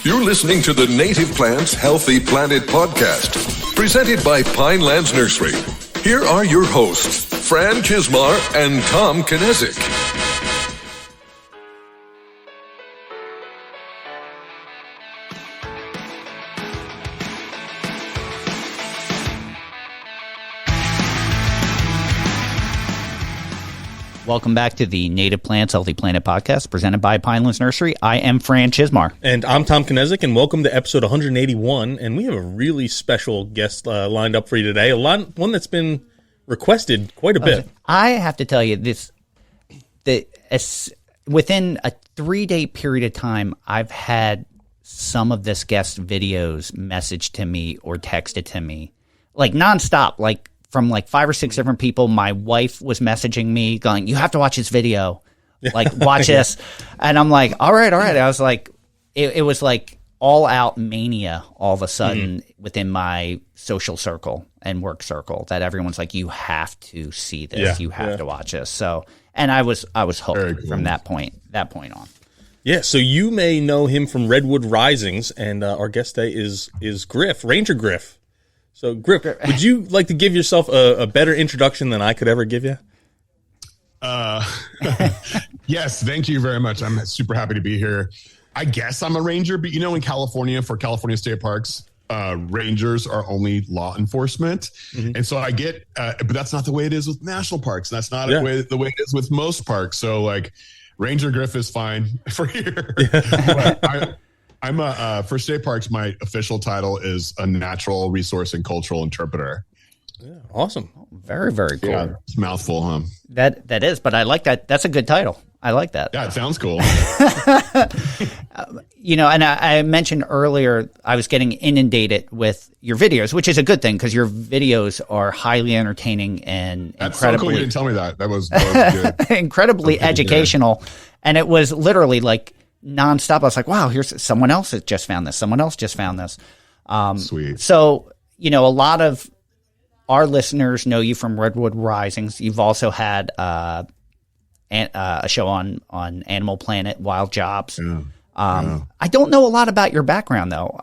You're listening to the Native Plants Healthy Planet podcast, presented by Pinelands Nursery. Here are your hosts, Fran Kismar and Tom Knezik. Welcome back to the Native Plants Healthy Planet podcast presented by Pinelands Nursery. I am Fran Kismar. And I'm Tom Knezik, and welcome to episode 181. And we have a really special guest lined up for you today, one that's been requested quite a bit. I have to tell you, within a 3-day period of time, I've had some of this guest videos messaged to me or texted to me, like nonstop, from 5 or 6 different people. My wife was messaging me going, you have to watch this video, watch this. And I'm like, all right. I was like, it was like all out mania all of a sudden within my social circle and work circle that everyone's like, you have to see this. Yeah, you have to watch this. So, and I was hooked from that point on. Yeah. So you may know him from Redwood Risings, and our guest today is Griff, Ranger Griff. So, Griff, would you like to give yourself a better introduction than I could ever give you? Yes, thank you very much. I'm super happy to be here. I guess I'm a ranger, but in California, for California state parks, rangers are only law enforcement. Mm-hmm. And so I get, but that's not the way it is with national parks. That's not the way it is with most parks. So, Ranger Griff is fine for here. But I'm for state parks. My official title is a natural resource and cultural interpreter. Yeah, awesome. Very, very cool. Yeah, it's a mouthful, huh? That is, but I like that. That's a good title. I like that. Yeah, it sounds cool. And I mentioned earlier I was getting inundated with your videos, which is a good thing because your videos are highly entertaining and That's incredibly. So cool. You didn't tell me that. That was good. Incredibly educational, good. And it was literally nonstop. I was like, wow, here's someone else that just found this. Someone else just found this. Sweet. So, a lot of our listeners know you from Redwood Risings. You've also had a show on Animal Planet, Wild Jobs. Yeah. I don't know a lot about your background, though.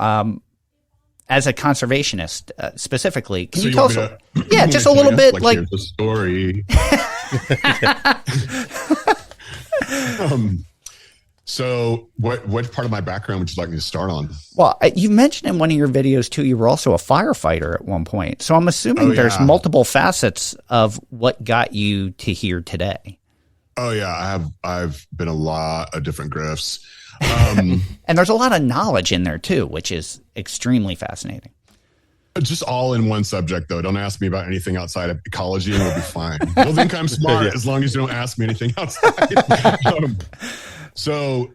As a conservationist, specifically, can you tell us? Yeah, just a little bit. Here's the story. So what part of my background would you like me to start on? Well, you mentioned in one of your videos, too, you were also a firefighter at one point. So I'm assuming there's multiple facets of what got you to here today. Oh, yeah. I've been a lot of different Griffs. And there's a lot of knowledge in there, too, which is extremely fascinating. Just all in one subject, though. Don't ask me about anything outside of ecology and we'll be fine. You'll think I'm smart as long as you don't ask me anything outside. So,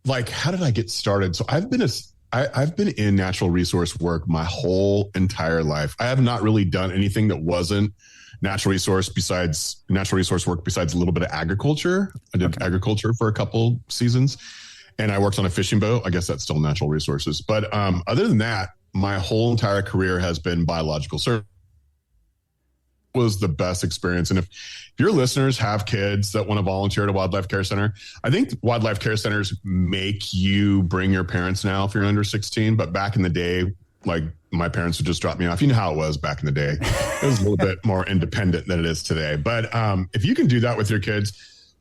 how did I get started? So I've been in natural resource work my whole entire life. I have not really done anything that wasn't natural resource work besides a little bit of agriculture. I did agriculture for a couple seasons, and I worked on a fishing boat. I guess that's still natural resources. But other than that, my whole entire career has been biological service. Was the best experience. And if your listeners have kids that want to volunteer at a wildlife care center, I think wildlife care centers make you bring your parents now if you're under 16. But back in the day, my parents would just drop me off. You know how it was back in the day. It was a little bit more independent than it is today. But if you can do that with your kids,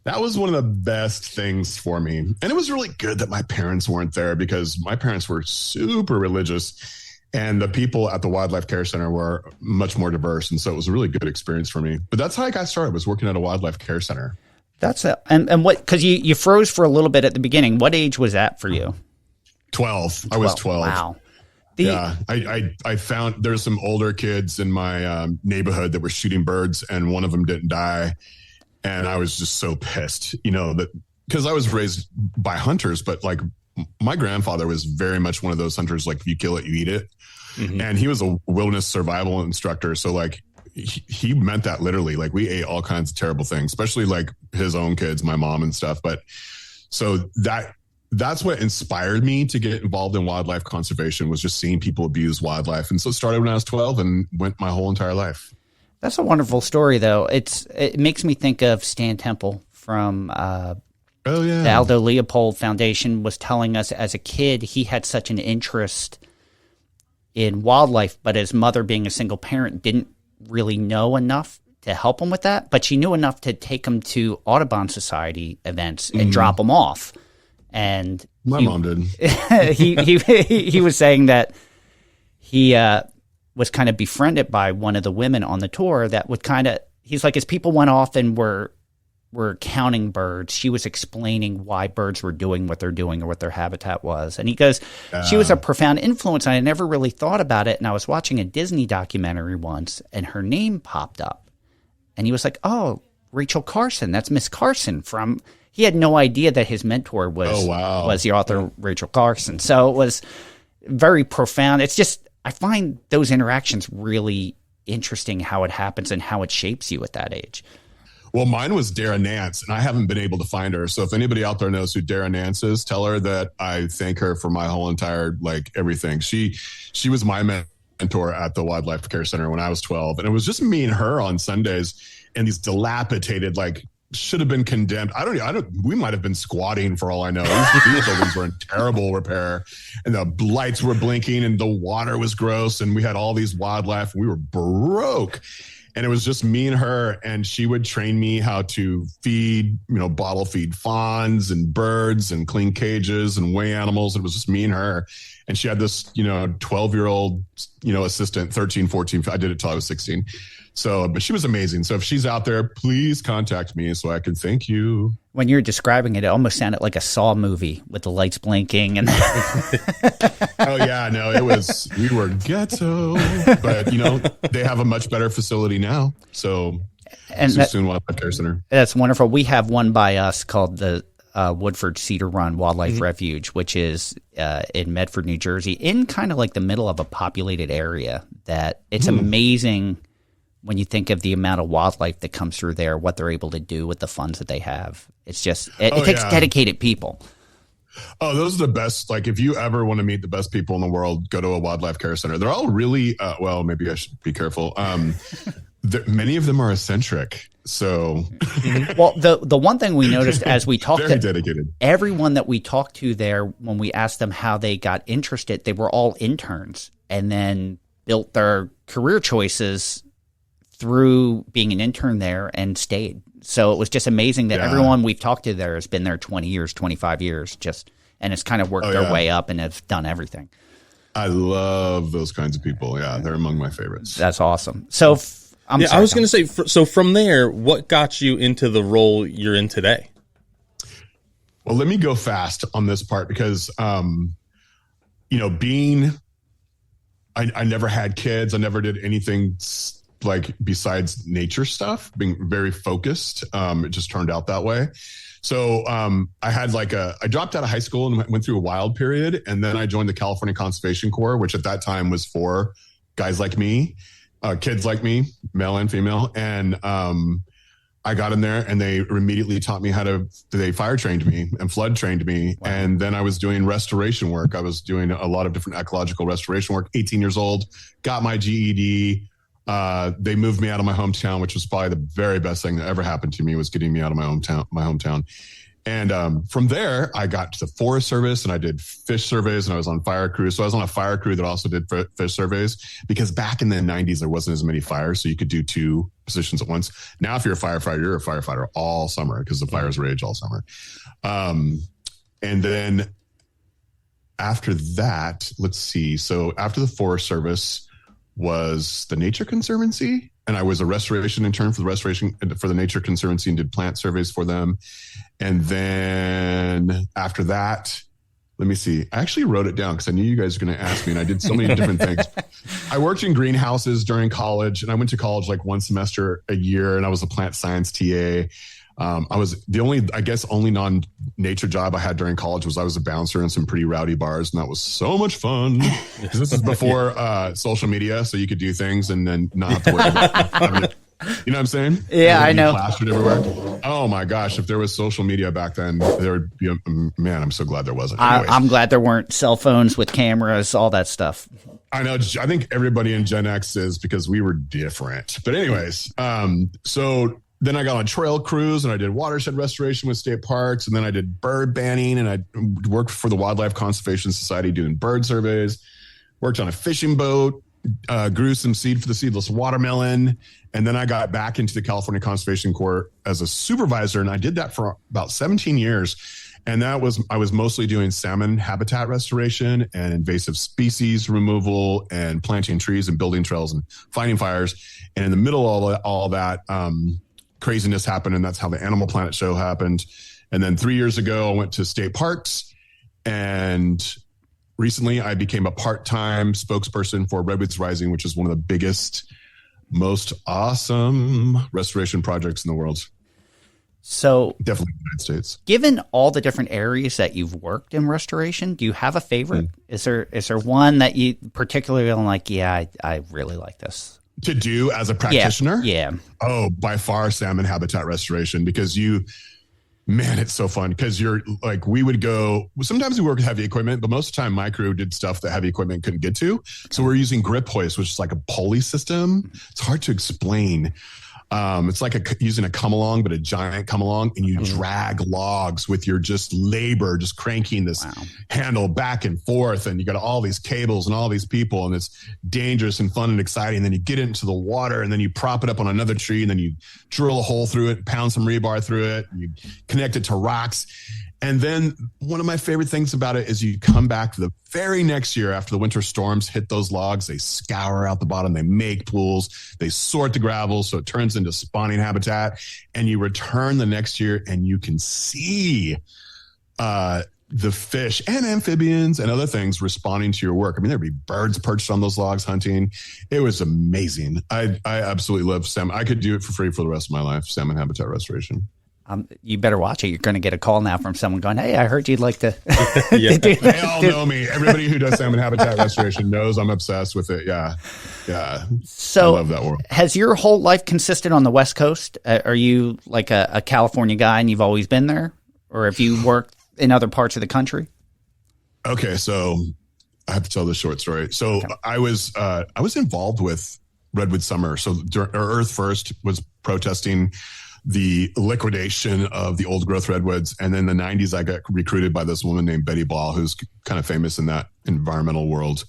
that was one of the best things for me. And it was really good that my parents weren't there because my parents were super religious. And the people at the Wildlife Care Center were much more diverse. And so it was a really good experience for me. But that's how I got started, was working at a Wildlife Care Center. And what, because you froze for a little bit at the beginning. What age was that for you? 12. I was 12. Wow. I found there's some older kids in my neighborhood that were shooting birds and one of them didn't die. And I was just so pissed, that because I was raised by hunters, but my grandfather was very much one of those hunters, if you kill it, you eat it. Mm-hmm. And he was a wilderness survival instructor. So he meant that literally. We ate all kinds of terrible things, especially his own kids, my mom and stuff. But so that's what inspired me to get involved in wildlife conservation, was just seeing people abuse wildlife. And so it started when I was 12 and went my whole entire life. That's a wonderful story, though. It makes me think of Stan Temple from Oh, yeah. The Aldo Leopold Foundation was telling us as a kid he had such an interest in wildlife, but his mother, being a single parent, didn't really know enough to help him with that. But she knew enough to take him to Audubon Society events and drop him off. And My mom did. he was saying that he was kind of befriended by one of the women on the tour that would kind of, he's like, as people went off and were counting birds, she was explaining why birds were doing what they're doing or what their habitat was. And he goes, she was a profound influence. And I never really thought about it. And I was watching a Disney documentary once and her name popped up. And he was like, oh, Rachel Carson. That's Miss Carson from, he had no idea that his mentor was the author Rachel Carson. So it was very profound. It's just, I find those interactions really interesting, how it happens and how it shapes you at that age. Well, mine was Dara Nance, and I haven't been able to find her. So if anybody out there knows who Dara Nance is, tell her that I thank her for my whole entire, everything. She was my mentor at the Wildlife Care Center when I was 12. And it was just me and her on Sundays in these dilapidated, should have been condemned. We might have been squatting for all I know. These buildings were in terrible repair, and the lights were blinking and the water was gross. And we had all these wildlife. And we were broke. And it was just me and her, and she would train me how to feed, bottle feed fawns and birds and clean cages and weigh animals. It was just me and her. And she had this, 12-year-old, assistant, 13, 14. I did it till I was 16. So, but she was amazing. So if she's out there, please contact me so I can thank you. When you're describing it, it almost sounded like a Saw movie with the lights blinking. And oh, yeah, no, we were ghetto. But, they have a much better facility now. So, soon Wildlife Care Center. That's wonderful. We have one by us called the Woodford Cedar Run Wildlife Refuge, which is in Medford, New Jersey, in kind of like the middle of a populated area. That it's amazing when you think of the amount of wildlife that comes through there, what they're able to do with the funds that they have. It's just, it takes dedicated people. Oh, those are the best. If you ever want to meet the best people in the world, go to a Wildlife Care Center. They're all really, maybe I should be careful. Many of them are eccentric. So, well, the one thing we noticed as we talked very dedicated. Everyone that we talked to there, when we asked them how they got interested, they were all interns and then built their career choices through being an intern there and stayed. So it was just amazing that everyone we've talked to there has been there 20 years, 25 years, and it's kind of worked their way up and have done everything. I love those kinds of people. Yeah, they're among my favorites. That's awesome. So I was going to say, so from there, what got you into the role you're in today? Well, let me go fast on this part because, I never had kids. I never did anything besides nature stuff, being very focused. It just turned out that way. So I had I dropped out of high school and went through a wild period. And then I joined the California Conservation Corps, which at that time was for guys like me, kids like me, male and female. And I got in there and they immediately taught me they fire trained me and flood trained me. Wow. And then I was doing restoration work. I was doing a lot of different ecological restoration work, 18 years old, got my GED. They moved me out of my hometown, which was probably the very best thing that ever happened to me, was getting me out of my hometown. And from there, I got to the Forest Service and I did fish surveys and I was on fire crews. So I was on a fire crew that also did fish surveys because back in the 90s, there wasn't as many fires. So you could do two positions at once. Now, if you're a firefighter all summer because the fires rage all summer. And then after that, let's see. So after the Forest Service was the Nature Conservancy, and I was a restoration intern for the Nature Conservancy and did plant surveys for them. And then after that, let me see. I actually wrote it down because I knew you guys were going to ask me, and I did so many different things. I worked in greenhouses during college, and I went to college one semester a year, and I was a plant science TA. I was the only non-nature job I had during college was I was a bouncer in some pretty rowdy bars, and that was so much fun. This is before social media, so you could do things and then not have to worry about it. You know what I'm saying? Yeah, I know. Plastered everywhere. Oh my gosh, if there was social media back then, there would be man, I'm so glad there wasn't. I'm glad there weren't cell phones with cameras, all that stuff. I know. I think everybody in Gen X is, because we were different. But anyways, so then I got on a trail cruise and I did watershed restoration with state parks. And then I did bird banning and I worked for the Wildlife Conservation Society doing bird surveys, worked on a fishing boat, grew some seed for the seedless watermelon. And then I got back into the California Conservation Corps as a supervisor. And I did that for about 17 years. And I was mostly doing salmon habitat restoration and invasive species removal and planting trees and building trails and fighting fires. And in the middle of all that, craziness happened. And that's how the Animal Planet show happened. And then 3 years ago, I went to state parks. And recently I became a part-time spokesperson for Redwoods Rising, which is one of the biggest, most awesome restoration projects in the world. So definitely the United States. Given all the different areas that you've worked in restoration, do you have a favorite? Is there one that you particularly like, yeah, I really like this? To do as a practitioner? Yeah. Oh, by far salmon habitat restoration, because it's so fun because you're like, we would go, sometimes we work with heavy equipment, but most of the time my crew did stuff that heavy equipment couldn't get to. So we're using grip hoist, which is like a pulley system. It's hard to explain. It's like using a come along, but a giant come along, and you drag logs with your just labor, just cranking this handle back and forth. And you got all these cables and all these people, and it's dangerous and fun and exciting. And then you get into the water and then you prop it up on another tree and then you drill a hole through it, pound some rebar through it, and you connect it to rocks. And then one of my favorite things about it is you come back the very next year after the winter storms hit those logs, they scour out the bottom, they make pools, they sort the gravel so it turns into spawning habitat, and you return the next year and you can see the fish and amphibians and other things responding to your work. I mean, there'd be birds perched on those logs hunting. It was amazing. I absolutely love salmon. I could do it for free for the rest of my life, salmon habitat restoration. You better watch it. You're going to get a call now from someone going, "Hey, I heard you'd like to." They all know me. Everybody who does salmon habitat restoration knows I'm obsessed with it. Yeah. So, I love that world. Has your whole life consisted on the West Coast? Are you like a California guy and you've always been there, or have you worked in other parts of the country? Okay, so I have to tell the short story. So I was involved with Redwood Summer. So Earth First was protesting the liquidation of the old growth redwoods. And then in the 90s, I got recruited by this woman named Betty Ball, who's kind of famous in that environmental world,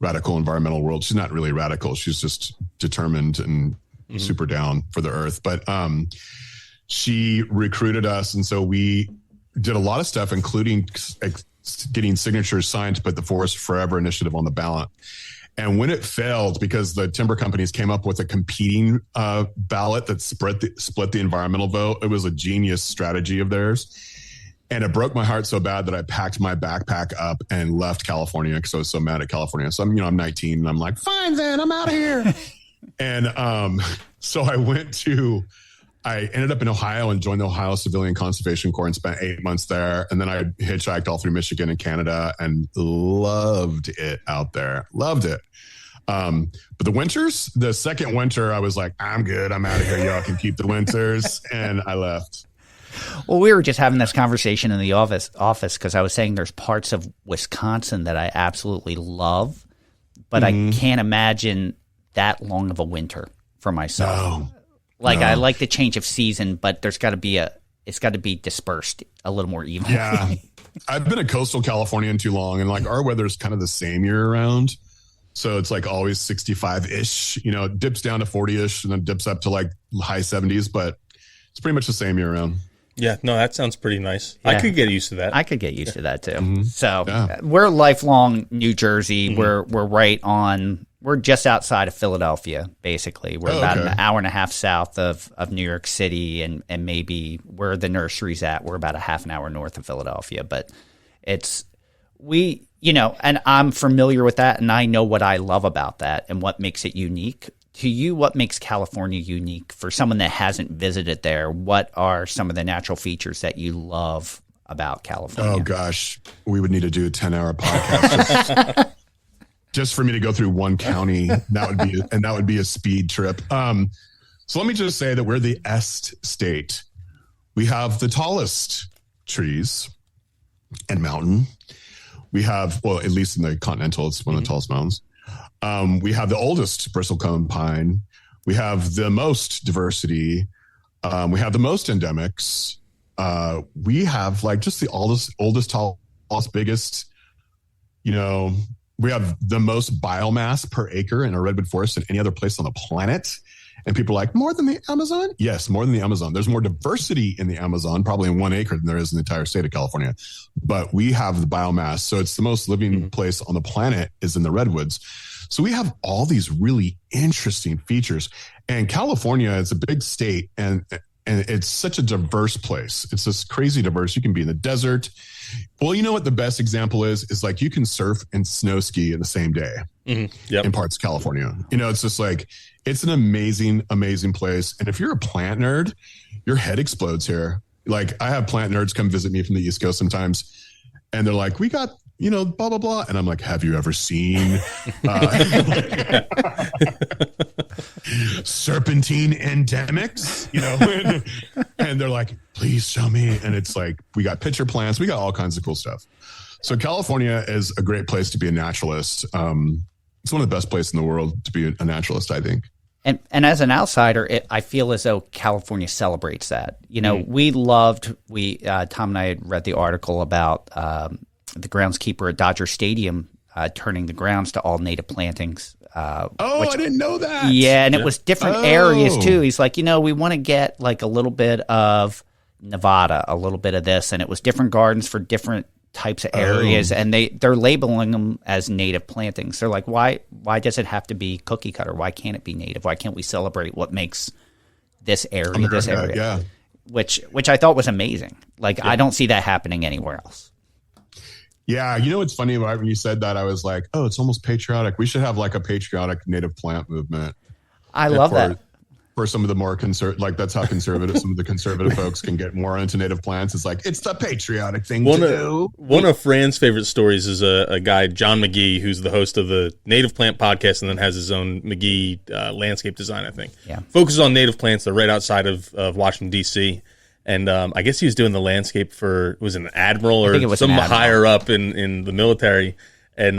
radical environmental world. She's not really radical. She's just determined and super down for the earth. But she recruited us. And so we did a lot of stuff, including getting signatures signed to put the Forest Forever initiative on the ballot. And when it failed, because the timber companies came up with a competing ballot that split the environmental vote, it was a genius strategy of theirs. And it broke my heart so bad that I packed my backpack up and left California because I was so mad at California. So I'm 19 and I'm like, fine, then I'm out of here. And so I ended up in Ohio and joined the Ohio Civilian Conservation Corps and spent 8 months there. And then I hitchhiked all through Michigan and Canada and loved it out there. Loved it. But the second winter, I was like, I'm good. I'm out of here. Y'all can keep the winters. And I left. Well, we were just having this conversation in the office because I was saying there's parts of Wisconsin that I absolutely love, but I can't imagine that long of a winter for myself. No. I like the change of season, but it's got to be dispersed a little more evenly. Yeah. I've been a coastal Californian too long, and like our weather's kind of the same year round. So it's like always 65-ish, it dips down to 40-ish and then dips up to like high 70s, but it's pretty much the same year round. Yeah, no, that sounds pretty nice. Yeah. I could get used to that. I could get used to that too. Mm-hmm. So we're lifelong New Jersey. Mm-hmm. We're just outside of Philadelphia, basically. We're about an hour and a half south of New York City, and maybe where the nursery's at, we're about a half an hour north of Philadelphia. But and I'm familiar with that, and I know what I love about that and what makes it unique. To you, what makes California unique? For someone that hasn't visited there, what are some of the natural features that you love about California? Oh, gosh. We would need to do a 10-hour podcast. Just for me to go through one county, that would be a speed trip. So let me just say that we're the Est state. We have the tallest trees and mountain. We have, well, at least in the continental, it's one of the tallest mountains. We have the oldest bristlecone pine. We have the most diversity. We have the most endemics. We have like just the oldest, tallest, biggest, we have the most biomass per acre in a redwood forest than any other place on the planet. And people are like, more than the Amazon? Yes, more than the Amazon. There's more diversity in the Amazon, probably in 1 acre, than there is in the entire state of California. But we have the biomass. So it's the most living place on the planet is in the redwoods. So we have all these really interesting features. And California is a big state, and it's such a diverse place. It's just crazy diverse. You can be in the desert. Well, you know what the best example is like you can surf and snow ski in the same day in parts of California. It's just like, it's an amazing, amazing place. And if you're a plant nerd, your head explodes here. Like I have plant nerds come visit me from the East Coast sometimes, and they're like, we got, blah, blah, blah. And I'm like, have you ever seen serpentine endemics? And they're like, please show me. And it's like, we got pitcher plants. We got all kinds of cool stuff. So California is a great place to be a naturalist. It's one of the best places in the world to be a naturalist, I think. And as an outsider, I feel as though California celebrates that. We loved, Tom and I had read the article about the groundskeeper at Dodger Stadium turning the grounds to all native plantings. I didn't know that. Yeah, and it was different areas too. He's like, we want to get like a little bit of Nevada, a little bit of this, and it was different gardens for different types of areas, and they're labeling them as native plantings. They're like, why does it have to be cookie cutter? Why can't it be native? Why can't we celebrate what makes this area America, this area? Yeah. Which I thought was amazing. Like I don't see that happening anywhere else. Yeah, it's funny when you said that, I was like, oh, it's almost patriotic. We should have like a patriotic native plant movement. I love that. For some of the more that's how conservative, some of the conservative folks can get more into native plants. It's like, it's the patriotic thing to do. One of Fran's favorite stories is a guy, John McGee, who's the host of the Native Plant podcast and then has his own McGee landscape design, I think. Yeah. Focuses on native plants. They're right outside of Washington, D.C., and I guess he was doing the landscape for, was it an admiral or some higher up in the military. And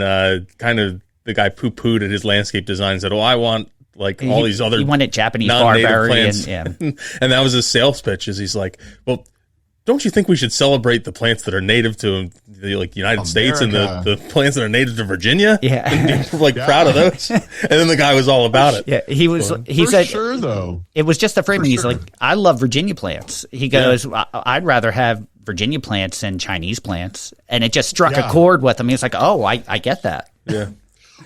kind of the guy poo-pooed at his landscape design and said, I want all these other he wanted Japanese non-native plants. And that was his sales pitch is he's like, well, don't you think we should celebrate the plants that are native to the United States and the plants that are native to Virginia? Yeah. And be proud of those. And then the guy was all about it. Yeah. He said, sure though. It was just the framing. He's like, I love Virginia plants. He goes, I'd rather have Virginia plants than Chinese plants. And it just struck a chord with him. He's like, I get that. Yeah.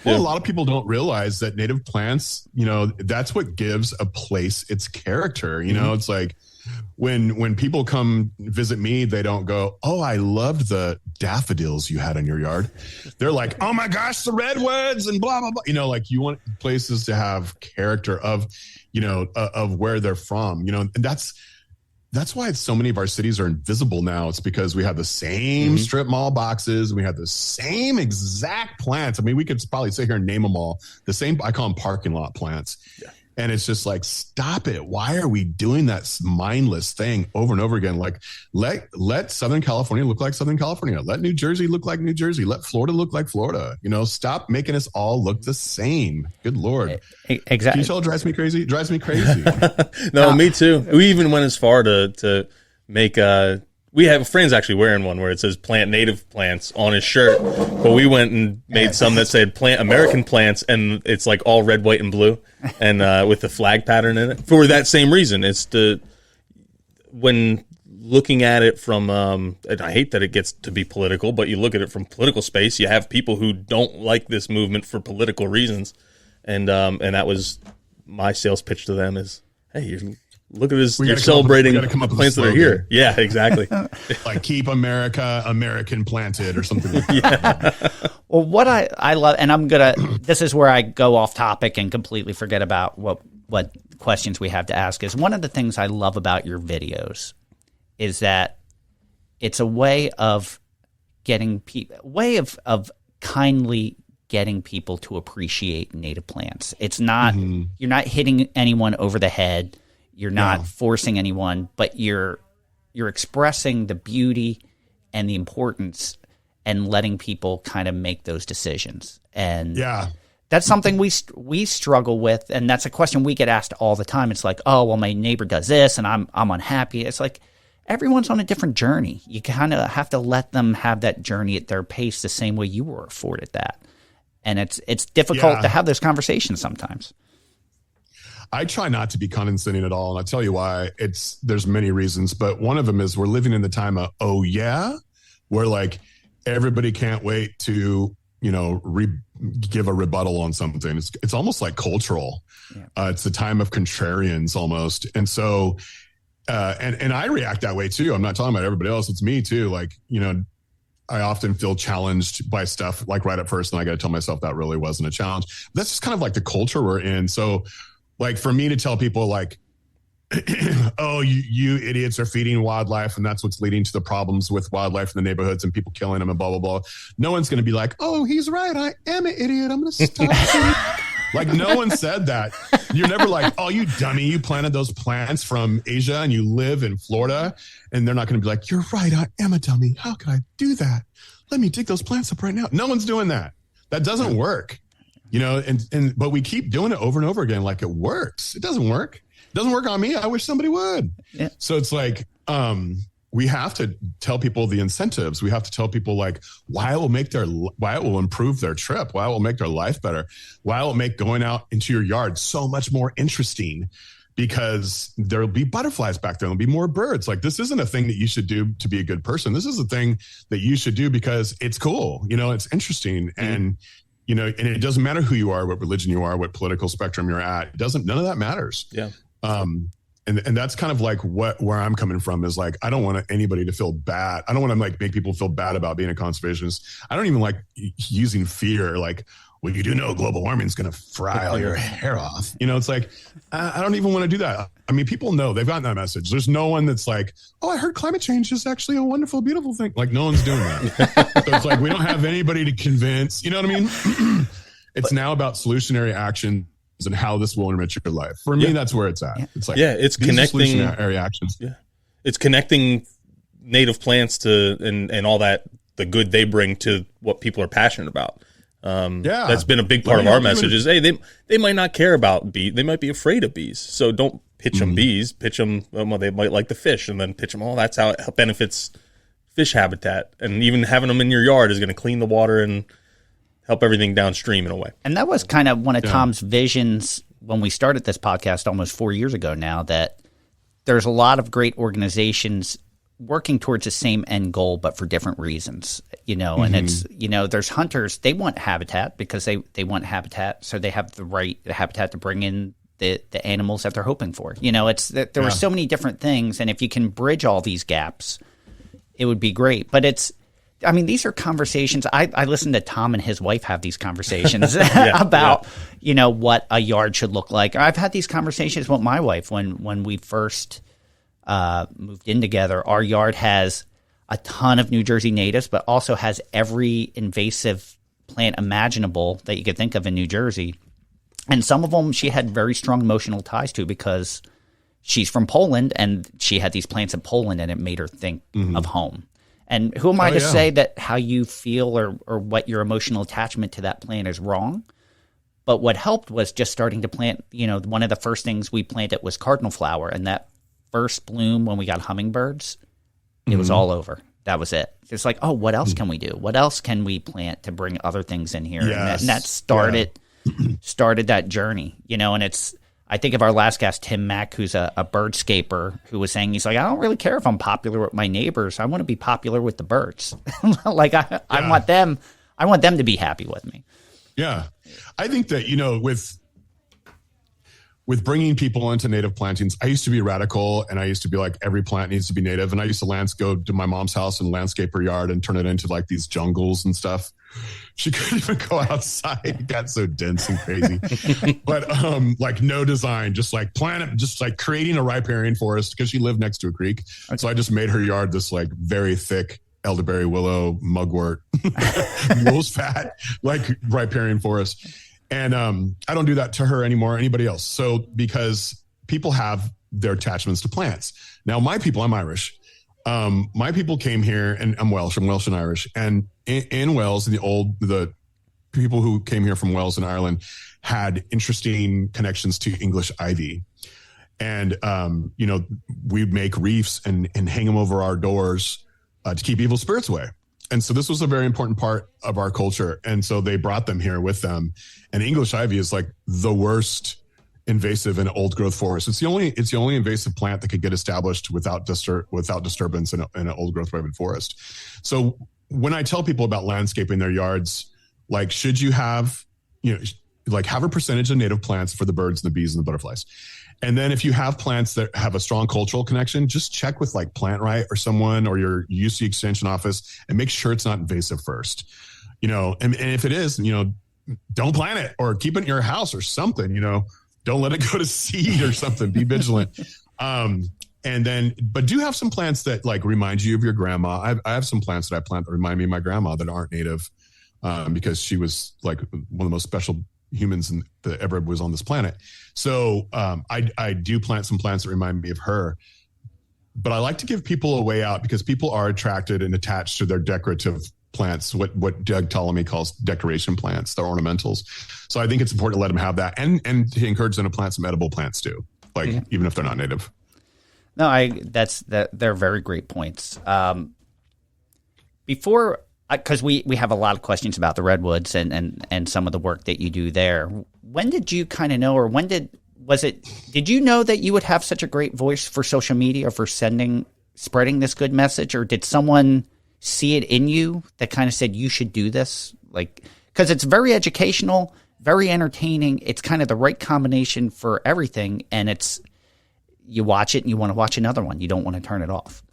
Well, a lot of people don't realize that native plants, that's what gives a place its character. It's like when people come visit me, they don't go, I loved the daffodils you had in your yard. They're like, oh my gosh, the redwoods and blah, blah, blah. You want places to have character of where they're from, and that's why so many of our cities are invisible now. It's because we have the same strip mall boxes. We have the same exact plants. I mean, we could probably sit here and name them all. The same, I call them parking lot plants. Yeah. And it's just like, stop it. Why are we doing that mindless thing over and over again? Like, let Southern California look like Southern California. Let New Jersey look like New Jersey. Let Florida look like Florida. Stop making us all look the same. Good Lord. Exactly. Can you tell it drives me crazy? It drives me crazy. No, me too. We even went as far to make we have friends actually wearing one where it says plant native plants on his shirt, but we went and made some that said plant American plants, and it's like all red, white, and blue, and with the flag pattern in it for that same reason. It's when looking at it from, and I hate that it gets to be political, but you look at it from political space, you have people who don't like this movement for political reasons, and that was my sales pitch to them is, hey, look at this. You're celebrating the plants that are here. Yeah, exactly. Like keep America American planted or something like that. Yeah. Well, what I love, and this is where I go off topic and completely forget about what questions we have to ask, is one of the things I love about your videos is that it's a way of getting of kindly getting people to appreciate native plants. It's not, you're not hitting anyone over the head. You're not forcing anyone, but you're expressing the beauty and the importance and letting people kind of make those decisions. And That's something we struggle with, and that's a question we get asked all the time. It's like, oh, well, my neighbor does this, and I'm unhappy. It's like everyone's on a different journey. You kind of have to let them have that journey at their pace, the same way you were afforded that. And it's difficult to have those conversations sometimes. I try not to be condescending at all, and I'll tell you why. There's many reasons, but one of them is we're living in the time of where like everybody can't wait to give a rebuttal on something. It's almost like cultural. Yeah. It's a time of contrarians almost, and so and I react that way too. I'm not talking about everybody else. It's me too. Like I often feel challenged by stuff like right at first, and I got to tell myself that really wasn't a challenge. That's just kind of like the culture we're in. So. Like for me to tell people like, oh, you idiots are feeding wildlife and that's what's leading to the problems with wildlife in the neighborhoods and people killing them and blah, blah, blah. No one's going to be like, oh, he's right. I am an idiot. I'm going to stop. Like no one said that. You're never like, oh, you dummy. You planted those plants from Asia and you live in Florida. And they're not going to be like, you're right. I am a dummy. How could I do that? Let me dig those plants up right now. No one's doing that. That doesn't work. But we keep doing it over and over again like it works. It doesn't work. It doesn't work on me. I wish somebody would. Yeah. So it's like we have to tell people the incentives. We have to tell people like why it will improve their trip, why it will make their life better, why it will make going out into your yard so much more interesting because there'll be butterflies back there. There'll be more birds. Like this isn't a thing that you should do to be a good person. This is a thing that you should do because it's cool. It's interesting. Mm-hmm. And and it doesn't matter who you are, what religion you are, what political spectrum you're at. None of that matters. Yeah. And that's kind of like where I'm coming from is like, I don't want anybody to feel bad. I don't want to like make people feel bad about being a conservationist. I don't even like using fear. Like, well, you do know global warming is going to fry all your hair off. It's like, I don't even want to do that. I mean, people know they've gotten that message. There's no one that's like, oh, I heard climate change is actually a wonderful, beautiful thing. Like no one's doing that. So it's like, we don't have anybody to convince, you know what I mean? It's now about solutionary actions and how this will enrich your life. For me, that's where it's at. It's like, it's connecting solutionary actions. Yeah. It's connecting native plants to, and all that, the good they bring to what people are passionate about. That's been a big part of our message is, hey, they might not care about bees. They might be afraid of bees. So don't pitch them bees, pitch them, well, they might like the fish and then pitch them. Oh, that's how it benefits fish habitat. And even having them in your yard is going to clean the water and help everything downstream in a way. And that was kind of one of Tom's visions when we started this podcast almost 4 years ago now, that there's a lot of great organizations working towards the same end goal, but for different reasons, and it's, there's hunters, they want habitat because they want habitat. So they have the habitat to bring in the animals that they're hoping for. It's that there are so many different things. And if you can bridge all these gaps, it would be great. But these are conversations. I listen to Tom and his wife have these conversations about, what a yard should look like. I've had these conversations with my wife when we first moved in together. Our yard has a ton of New Jersey natives, but also has every invasive plant imaginable that you could think of in New Jersey. And some of them she had very strong emotional ties to because she's from Poland and she had these plants in Poland and it made her think of home. And who am I to say that how you feel or what your emotional attachment to that plant is wrong? But what helped was just starting to plant, one of the first things we planted was cardinal flower, and that first bloom when we got hummingbirds, it was all over. That was it. It's like, oh, what else can we do? What else can we plant to bring other things in here? Yes. And that started that journey, and it's, I think of our last guest, Tim Mack, who's a birdscaper, who was saying, he's like, I don't really care if I'm popular with my neighbors. I want to be popular with the birds. Like I want them to be happy with me. Yeah. I think that, with bringing people into native plantings, I used to be radical and I used to be like, every plant needs to be native. And I used to go to my mom's house and landscape her yard and turn it into like these jungles and stuff. She couldn't even go outside. It got so dense and crazy. But like no design, just like creating a riparian forest because she lived next to a creek. Okay. So I just made her yard this like very thick elderberry, willow, mugwort, mule's fat, like riparian forest. And I don't do that to her anymore or anybody else. So because people have their attachments to plants. Now, my people, I'm Irish. My people came here, and I'm Welsh and Irish. And in Wales, the people who came here from Wales and Ireland had interesting connections to English ivy. And, we'd make wreaths and hang them over our doors to keep evil spirits away. And so this was a very important part of our culture. And so they brought them here with them. And English ivy is like the worst invasive in old growth forest. It's the only invasive plant that could get established without disturbance in an old growth redwood forest. So when I tell people about landscaping their yards, like, should you have, have a percentage of native plants for the birds and the bees and the butterflies. And then if you have plants that have a strong cultural connection, just check with like Plant Right or someone or your UC extension office and make sure it's not invasive first, and if it is, don't plant it or keep it in your house or something, don't let it go to seed or something. Be vigilant. But do have some plants that like remind you of your grandma. I have some plants that I plant that remind me of my grandma that aren't native, because she was like one of the most special humans that ever was on this planet. So I do plant some plants that remind me of her, but I like to give people a way out because people are attracted and attached to their decorative plants, what Doug Ptolemy calls decoration plants, they're ornamentals. So I think it's important to let them have that and to encourage them to plant some edible plants too, even if they're not native. No, they're very great points. Because we have a lot of questions about the redwoods and some of the work that you do there. When did you kind of know, or did you know that you would have such a great voice for social media or for spreading this good message, or did someone see it in you that kind of said you should do this? Like, because it's very educational, very entertaining. It's kind of the right combination for everything, and you watch it and you want to watch another one. You don't want to turn it off.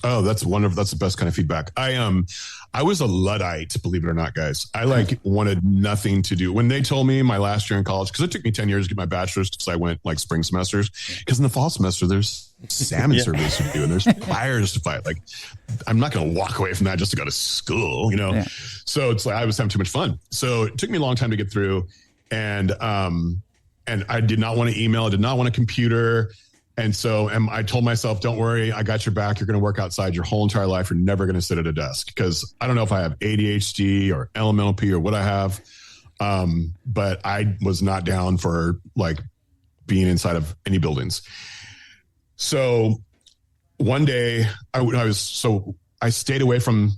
Oh, that's wonderful. That's the best kind of feedback. I was a Luddite, believe it or not, guys. I wanted nothing to do. When they told me my last year in college, because it took me 10 years to get my bachelor's, because I went like spring semesters, because in the fall semester, there's salmon surveys to do and there's fires to fight. Like, I'm not going to walk away from that just to go to school, Yeah. So it's like, I was having too much fun. So it took me a long time to get through. And I did not want to email. I did not want a computer. And so I told myself, don't worry, I got your back. You're going to work outside your whole entire life. You're never going to sit at a desk, because I don't know if I have ADHD or LMNOP or what I have. But I was not down for like being inside of any buildings. So one day I stayed away from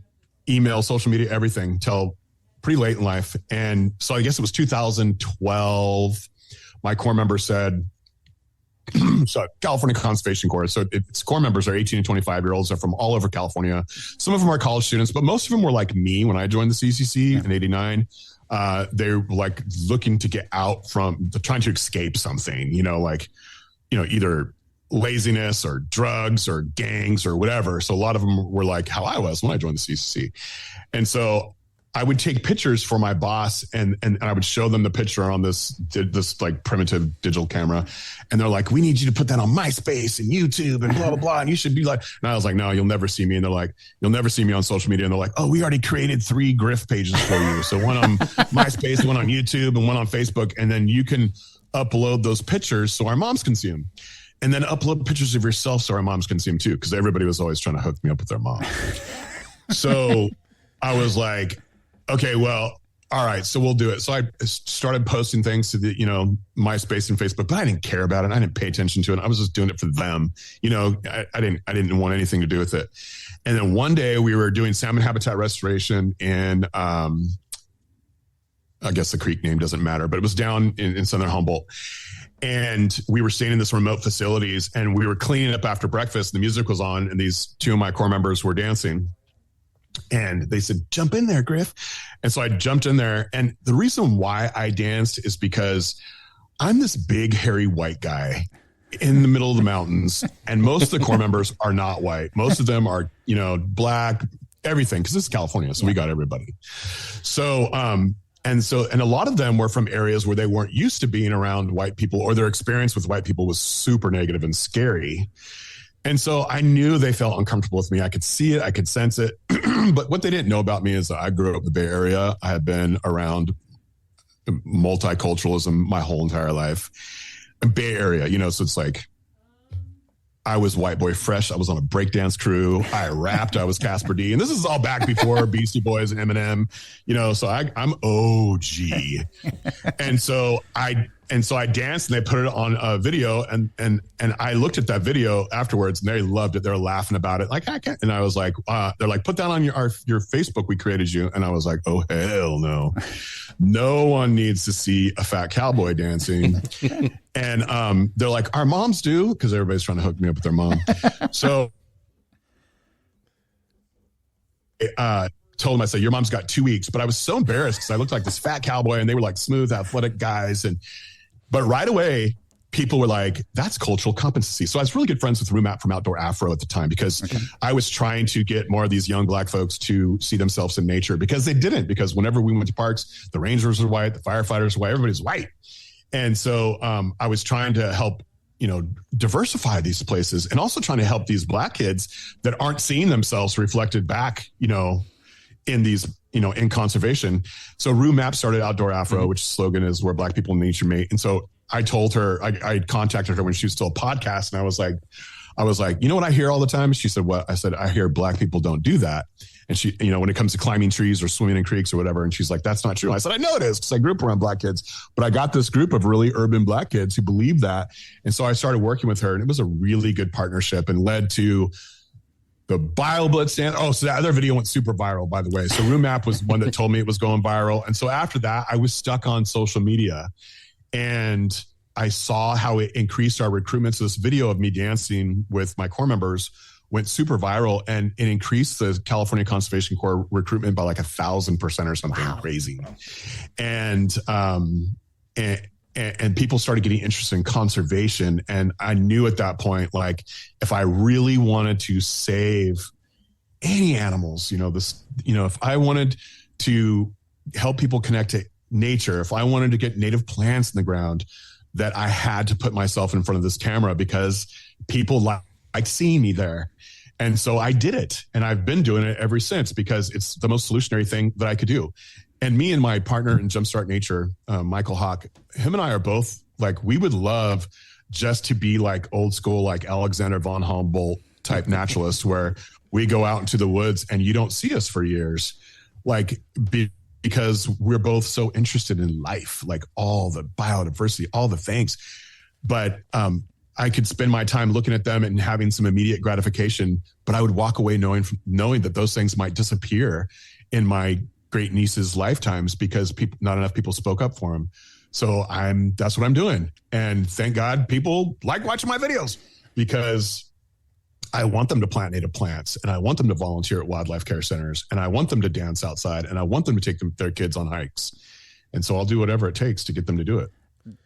email, social media, everything till pretty late in life. And so I guess it was 2012. My core member said, so California Conservation Corps. So its core members are 18 and 25-year-olds. They're from all over California. Some of them are college students, but most of them were like me when I joined the CCC in 89. They're like looking to get out from trying to escape something, either laziness or drugs or gangs or whatever. So a lot of them were like how I was when I joined the CCC. And so I would take pictures for my boss and I would show them the picture on this like primitive digital camera. And they're like, we need you to put that on MySpace and YouTube and blah, blah, blah. And you should be like, and I was like, no, you'll never see me. And they're like, you'll never see me on social media. And they're like, oh, we already created 3 Griff pages for you. So one on MySpace, one on YouTube, and one on Facebook. And then you can upload those pictures so our moms can see them. And then upload pictures of yourself so our moms can see them too. Because everybody was always trying to hook me up with their mom. So I was like, okay, well, all right, so we'll do it. So I started posting things to the, MySpace and Facebook, but I didn't care about it. I didn't pay attention to it. I was just doing it for them. I didn't want anything to do with it. And then one day we were doing salmon habitat restoration in, I guess the creek name doesn't matter, but it was down in Southern Humboldt. And we were staying in this remote facilities and we were cleaning up after breakfast. The music was on and these 2 of my core members were dancing. And they said, jump in there, Griff. And so I jumped in there. And the reason why I danced is because I'm this big, hairy white guy in the middle of the mountains. And most of the core members are not white. Most of them are, black, everything, because this is California. So we got everybody. So, and a lot of them were from areas where they weren't used to being around white people, or their experience with white people was super negative and scary. And so I knew they felt uncomfortable with me. I could see it. I could sense it. But what they didn't know about me is that I grew up in the Bay Area. I had been around multiculturalism my whole entire life. Bay Area, so it's like I was White Boy Fresh. I was on a breakdance crew. I rapped. I was Casper D. And this is all back before Beastie Boys and Eminem, so I'm OG. And so I danced and they put it on a video and I looked at that video afterwards and they loved it. They were laughing about it. Like, I can't. And I was like, they're like, put that on your Facebook. We created you. And I was like, oh, hell no. No one needs to see a fat cowboy dancing. And they're like, our moms do, because everybody's trying to hook me up with their mom. So told them, I said, your mom's got 2 weeks. But I was so embarrassed because I looked like this fat cowboy and they were like smooth, athletic guys. But right away, people were like, that's cultural competency. So I was really good friends with Rumap from Outdoor Afro at the time because I was trying to get more of these young Black folks to see themselves in nature because they didn't. Because whenever we went to parks, the rangers were white, the firefighters were white, everybody's white. And so I was trying to help, diversify these places and also trying to help these Black kids that aren't seeing themselves reflected back, in these, in conservation. So Rumap started Outdoor Afro, which slogan is where Black people in nature meet. And so I told her, I contacted her when she was still a podcast. And I was like, you know what I hear all the time? She said, what? I said, I hear Black people don't do that. And she, when it comes to climbing trees or swimming in creeks or whatever. And she's like, that's not true. I said, I know it is because I grew up around Black kids, but I got this group of really urban Black kids who believe that. And so I started working with her and it was a really good partnership and led to the BioBlitz stand. Oh, so that other video went super viral, by the way. So Rumap was one that told me it was going viral. And so after that, I was stuck on social media and I saw how it increased our recruitment. So this video of me dancing with my Corps members went super viral and it increased the California Conservation Corps recruitment by like 1,000% or something crazy. And people started getting interested in conservation. And I knew at that point, like, if I really wanted to save any animals, if I wanted to help people connect to nature, if I wanted to get native plants in the ground, that I had to put myself in front of this camera because people like seeing me there. And so I did it. And I've been doing it ever since because it's the most solutionary thing that I could do. And me and my partner in Jumpstart Nature, Michael Hawk, him and I are both like, we would love just to be like old school, like Alexander von Humboldt type naturalists where we go out into the woods and you don't see us for years. Like, because we're both so interested in life, like all the biodiversity, all the things. But I could spend my time looking at them and having some immediate gratification, but I would walk away knowing that those things might disappear in my great niece's lifetimes because not enough people spoke up for them. So that's what I'm doing. And thank God people like watching my videos because I want them to plant native plants and I want them to volunteer at wildlife care centers and I want them to dance outside and I want them to take their kids on hikes. And so I'll do whatever it takes to get them to do it.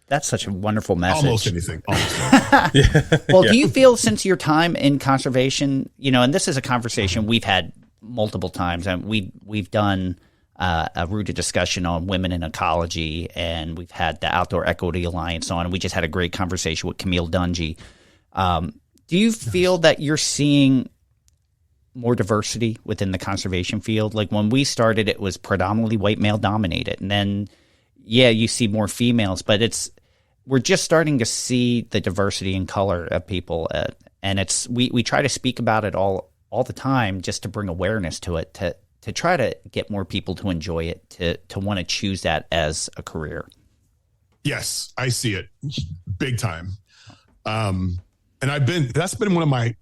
That's such a wonderful message. Almost anything. Well, do you feel since your time in conservation, and this is a conversation we've had multiple times, and we've done a rooted discussion on women in ecology, and we've had the Outdoor Equity Alliance on, and we just had a great conversation with Camille Dungy. Do you feel that you're seeing more diversity within the conservation field? Like when we started, it was predominantly white male dominated, and then you see more females, but we're just starting to see the diversity and color of people, and we try to speak about it all the time just to bring awareness to it, to try to get more people to enjoy it, to want to choose that as a career. Yes, I see it big time. And that's been one of my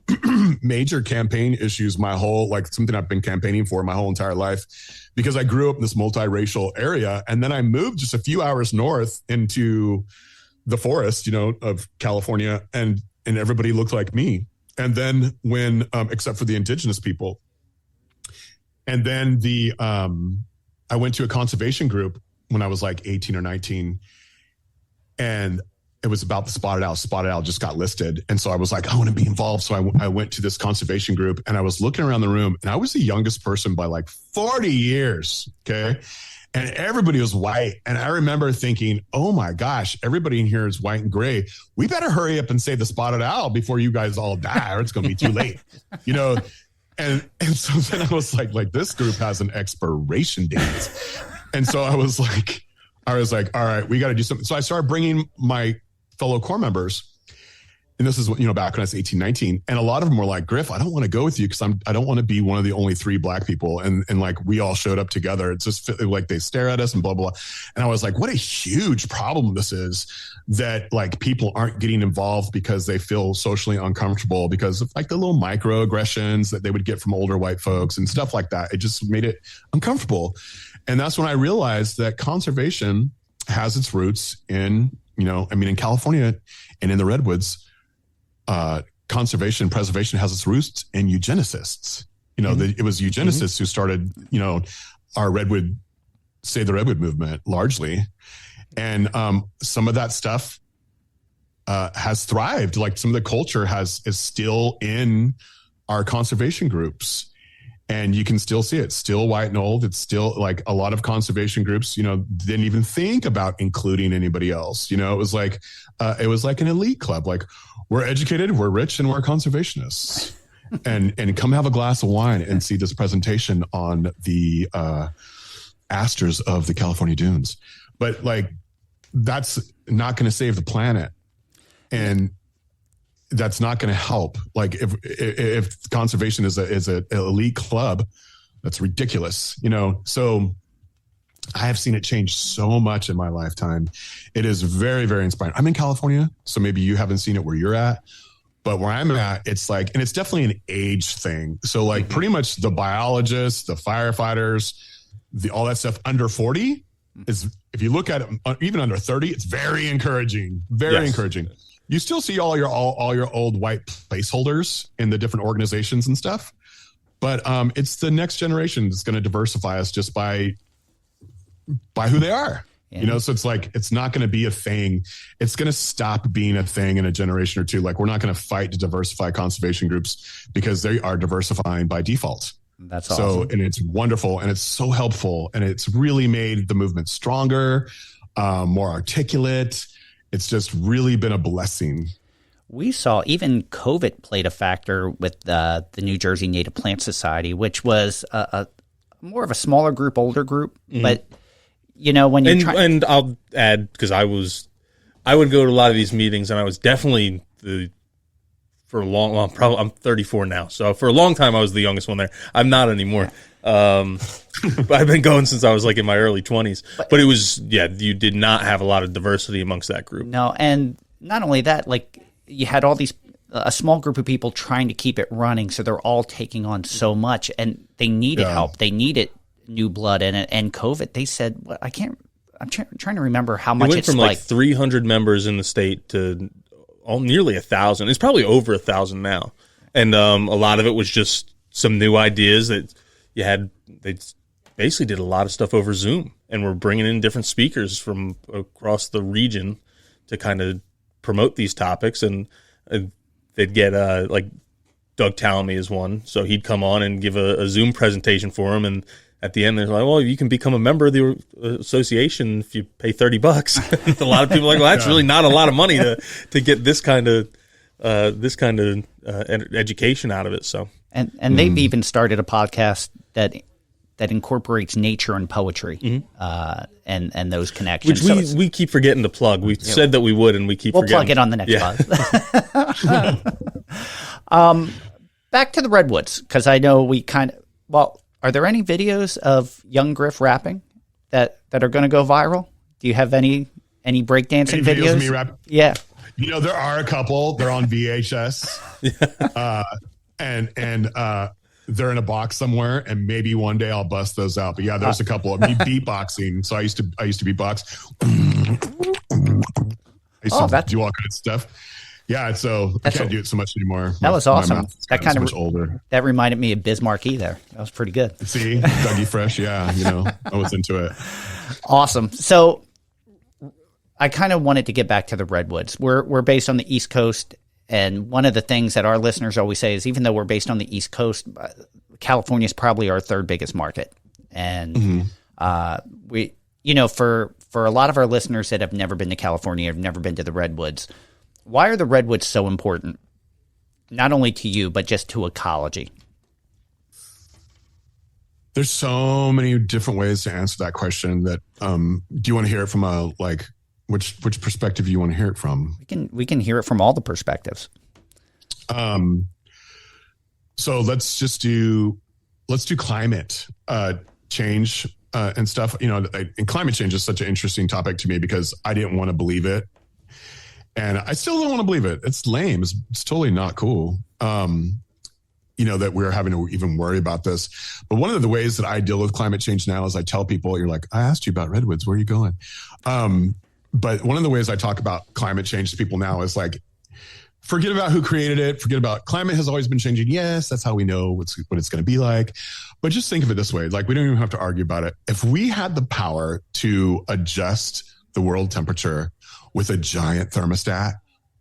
major campaign issues, something I've been campaigning for my whole entire life, because I grew up in this multiracial area. And then I moved just a few hours north into the forest, of California, and everybody looked like me. And then when, except for the indigenous people, and then I went to a conservation group when I was like 18 or 19, and it was about the spotted owl. Spotted owl just got listed. And so I was like, I want to be involved. So I went to this conservation group and I was looking around the room and I was the youngest person by like 40 years. Okay. And everybody was white. And I remember thinking, oh my gosh, everybody in here is white and gray. We better hurry up and save the spotted owl before you guys all die or it's going to be too late, And so then I was like, this group has an expiration date. And so I was like, all right, we got to do something. So I started bringing my fellow Corps members, And this is, back when I was 18, 19. And a lot of them were like, Griff, I don't want to go with you because I don't want to be one of the only 3 black people. And like, we all showed up together. It's just like they stare at us and blah, blah, blah. And I was like, what a huge problem this is, that like people aren't getting involved because they feel socially uncomfortable because of like the little microaggressions that they would get from older white folks and stuff like that. It just made it uncomfortable. And that's when I realized that conservation has its roots in, in California and in the Redwoods. Conservation preservation has its roots in eugenicists. It was eugenicists who started, our Save the Redwood movement largely. And some of that stuff has thrived. Like some of the culture is still in our conservation groups. And you can still see it. It's still white and old. It's still like a lot of conservation groups, didn't even think about including anybody else. It was like an elite club. Like, we're educated, we're rich, and we're conservationists. and come have a glass of wine and see this presentation on the asters of the California dunes. But like, that's not going to save the planet. And that's not going to help. Like if conservation is an elite club, that's ridiculous, So I have seen it change so much in my lifetime. It is very, very inspiring. I'm in California, so maybe you haven't seen it where you're at, but where I'm at, it's like, and it's definitely an age thing. So like pretty much the biologists, the firefighters, all that stuff under 40 is, if you look at it, even under 30, it's very encouraging, very encouraging. You still see all your old white placeholders in the different organizations and stuff, but it's the next generation that's going to diversify us just by who they are. Yeah. So it's like, it's not going to be a thing. It's going to stop being a thing in a generation or two. Like, we're not going to fight to diversify conservation groups because they are diversifying by default. That's awesome. So, and it's wonderful and it's so helpful and it's really made the movement stronger, more articulate. It's just really been a blessing. We saw even COVID played a factor with the New Jersey Native Plant Society, which was a more of a smaller group, older group, but when you're and I'll add, because I would go to a lot of these meetings, and I was definitely for a long, probably I'm 34 now, so for a long time I was the youngest one there. I'm not anymore. But I've been going since I was like in my early 20s. But it was, you did not have a lot of diversity amongst that group. No, and not only that, like you had all these a small group of people trying to keep it running, so they're all taking on so much, and they needed help. They needed new blood in it. And COVID, they said, I'm trying to remember how much went from like 300 members in the state to nearly 1,000. It's probably over 1,000 now. And a lot of it was just some new ideas that you had. They basically did a lot of stuff over Zoom, and we're bringing in different speakers from across the region to kind of promote these topics. And they'd get like Doug Talamy is one, so he'd come on and give a Zoom presentation for him, and at the end they're like, well, you can become a member of the association if you pay $30. A lot of people are like, well, that's really not a lot of money to get this kind of education out of it. So and they've even started a podcast that incorporates nature and poetry, and those connections. Which we keep forgetting to plug. We said that we would, and we keep forgetting. We'll plug it on the next pod. Back to the Redwoods, because I know we are there any videos of young Griff rapping that are going to go viral? Do you have any breakdancing videos? Of me rapping? Yeah. There are a couple. They're on VHS. And they're in a box somewhere, and maybe one day I'll bust those out. But there's a couple of me beatboxing. So I used to beatbox. I used to do all kinds of stuff. Yeah, so I can't do it so much anymore. That was awesome. That kind of much older. That reminded me of Biz Markie there. That was pretty good. See, Dougie Fresh. Yeah, I was into it. Awesome. So I kind of wanted to get back to the Redwoods. We're based on the East Coast. And one of the things that our listeners always say is, even though we're based on the East Coast, California is probably our third biggest market. And we, for a lot of our listeners that have never been to California, have never been to the Redwoods, why are the Redwoods so important? Not only to you, but just to ecology. There's so many different ways to answer that question. That do you want to hear it from a Which perspective you want to hear it from? We can hear it from all the perspectives. So let's do climate change and stuff. And climate change is such an interesting topic to me because I didn't want to believe it, and I still don't want to believe it. It's lame. It's totally not cool. That we're having to even worry about this. But one of the ways that I deal with climate change now is I tell people, you're like, I asked you about redwoods. Where are you going? But one of the ways I talk about climate change to people now is like, forget about who created it. Forget about climate has always been changing. Yes, that's how we know what it's going to be like. But just think of it this way. Like, we don't even have to argue about it. If we had the power to adjust the world temperature with a giant thermostat,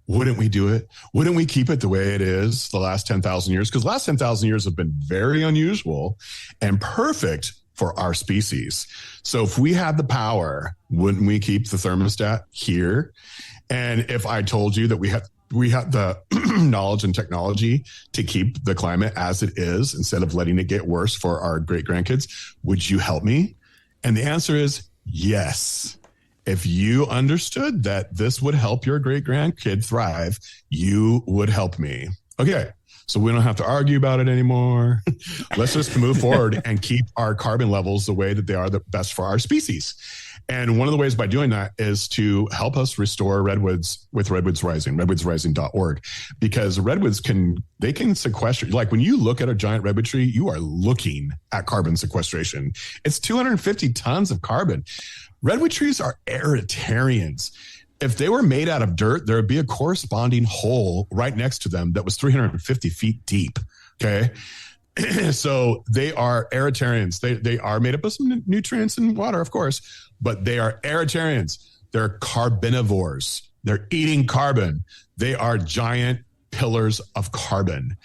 wouldn't we do it? Wouldn't we keep it the way it is the last 10,000 years? Because the last 10,000 years have been very unusual and perfect for our species. So if we had the power, wouldn't we keep the thermostat here? And if I told you that we have the knowledge and technology to keep the climate as it is instead of letting it get worse for our great grandkids, would you help me? And the answer is yes. If you understood that this would help your great grandkid thrive, you would help me. Okay. So we don't have to argue about it anymore. Let's just move forward and keep our carbon levels the way that they are the best for our species. And one of the ways by doing that is to help us restore redwoods with Redwoods Rising, redwoodsrising.org, because redwoods can sequester. Like, when you look at a giant redwood tree, you are looking at carbon sequestration. It's 250 tons of carbon. Redwood trees are aeritarians. If they were made out of dirt, there would be a corresponding hole right next to them that was 350 feet deep. Okay. So they are aeritarians. They are made up of some nutrients and water, of course, but they are aeritarians. They're carbonivores. They're eating carbon. They are giant pillars of carbon.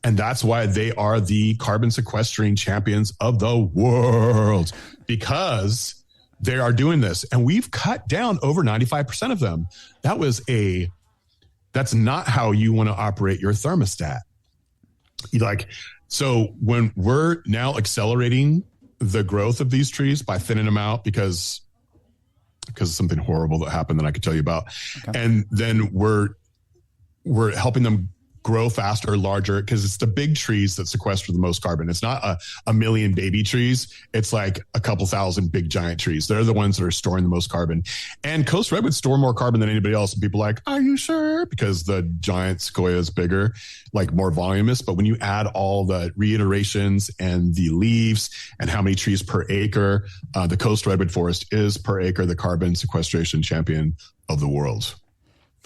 And that's why they are the carbon sequestering champions of the world, because they are doing this. And we've cut down over 95% of them. That's not how you want to operate your thermostat. So when we're now accelerating the growth of these trees by thinning them out because of something horrible that happened that I could tell you about. Okay. And then we're helping them grow faster, larger, because it's the big trees that sequester the most carbon. It's not a million baby trees. It's like a couple thousand big giant trees. They're the ones that are storing the most carbon. And coast redwoods store more carbon than anybody else. And people are like, are you sure? Because the giant sequoia is bigger, like more voluminous. But when you add all the reiterations and the leaves and how many trees per acre, the coast redwood forest is per acre the carbon sequestration champion of the world.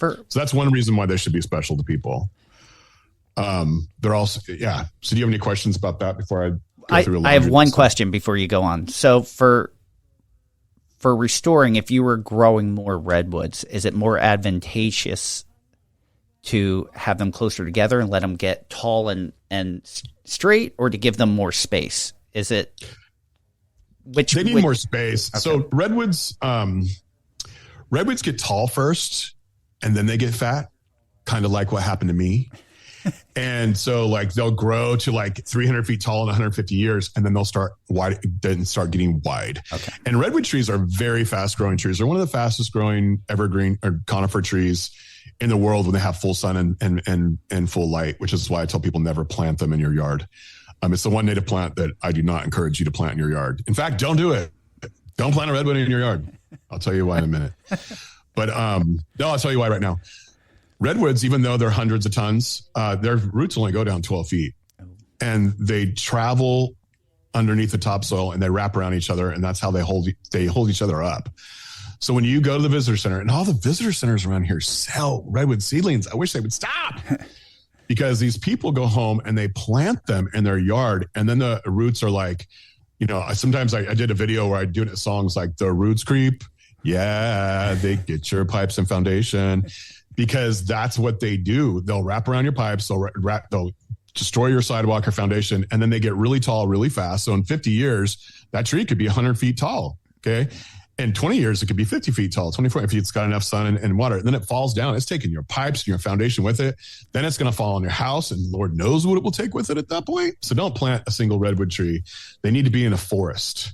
So that's one reason why they should be special to people. They're also, yeah. So do you have any questions about that before I go through? I have one question before you go on. So for restoring, if you were growing more redwoods, is it more advantageous to have them closer together and let them get tall and straight, or to give them more space? Is it they need more space? Okay. So redwoods get tall first and then they get fat, kind of like what happened to me. And so they'll grow to 300 feet tall in 150 years, and then they'll start getting wide. Okay. And redwood trees are very fast growing trees. They're one of the fastest growing evergreen or conifer trees in the world when they have full sun and full light, which is why I tell people never plant them in your yard. It's the one native plant that I do not encourage you to plant in your yard. In fact, don't do it. Don't plant a redwood in your yard. I'll tell you why in a minute. But no, I'll tell you why right now. Redwoods, even though they're hundreds of tons, their roots only go down 12 feet. And they travel underneath the topsoil and they wrap around each other. And that's how they hold each other up. So when you go to the visitor center, and all the visitor centers around here sell redwood seedlings, I wish they would stop. Because these people go home and they plant them in their yard. And then the roots are sometimes I did a video where I do it at songs like the roots creep. Yeah, they get your pipes and foundation. Because that's what they do. They'll wrap around your pipes. They'll destroy your sidewalk or foundation, and then they get really tall really fast. So in 50 years, that tree could be 100 feet tall. Okay. In 20 years, it could be 50 feet tall, 24 if it's got enough sun and water. And then it falls down. It's taking your pipes and your foundation with it. Then it's going to fall on your house, and Lord knows what it will take with it at that point. So don't plant a single redwood tree. They need to be in a forest.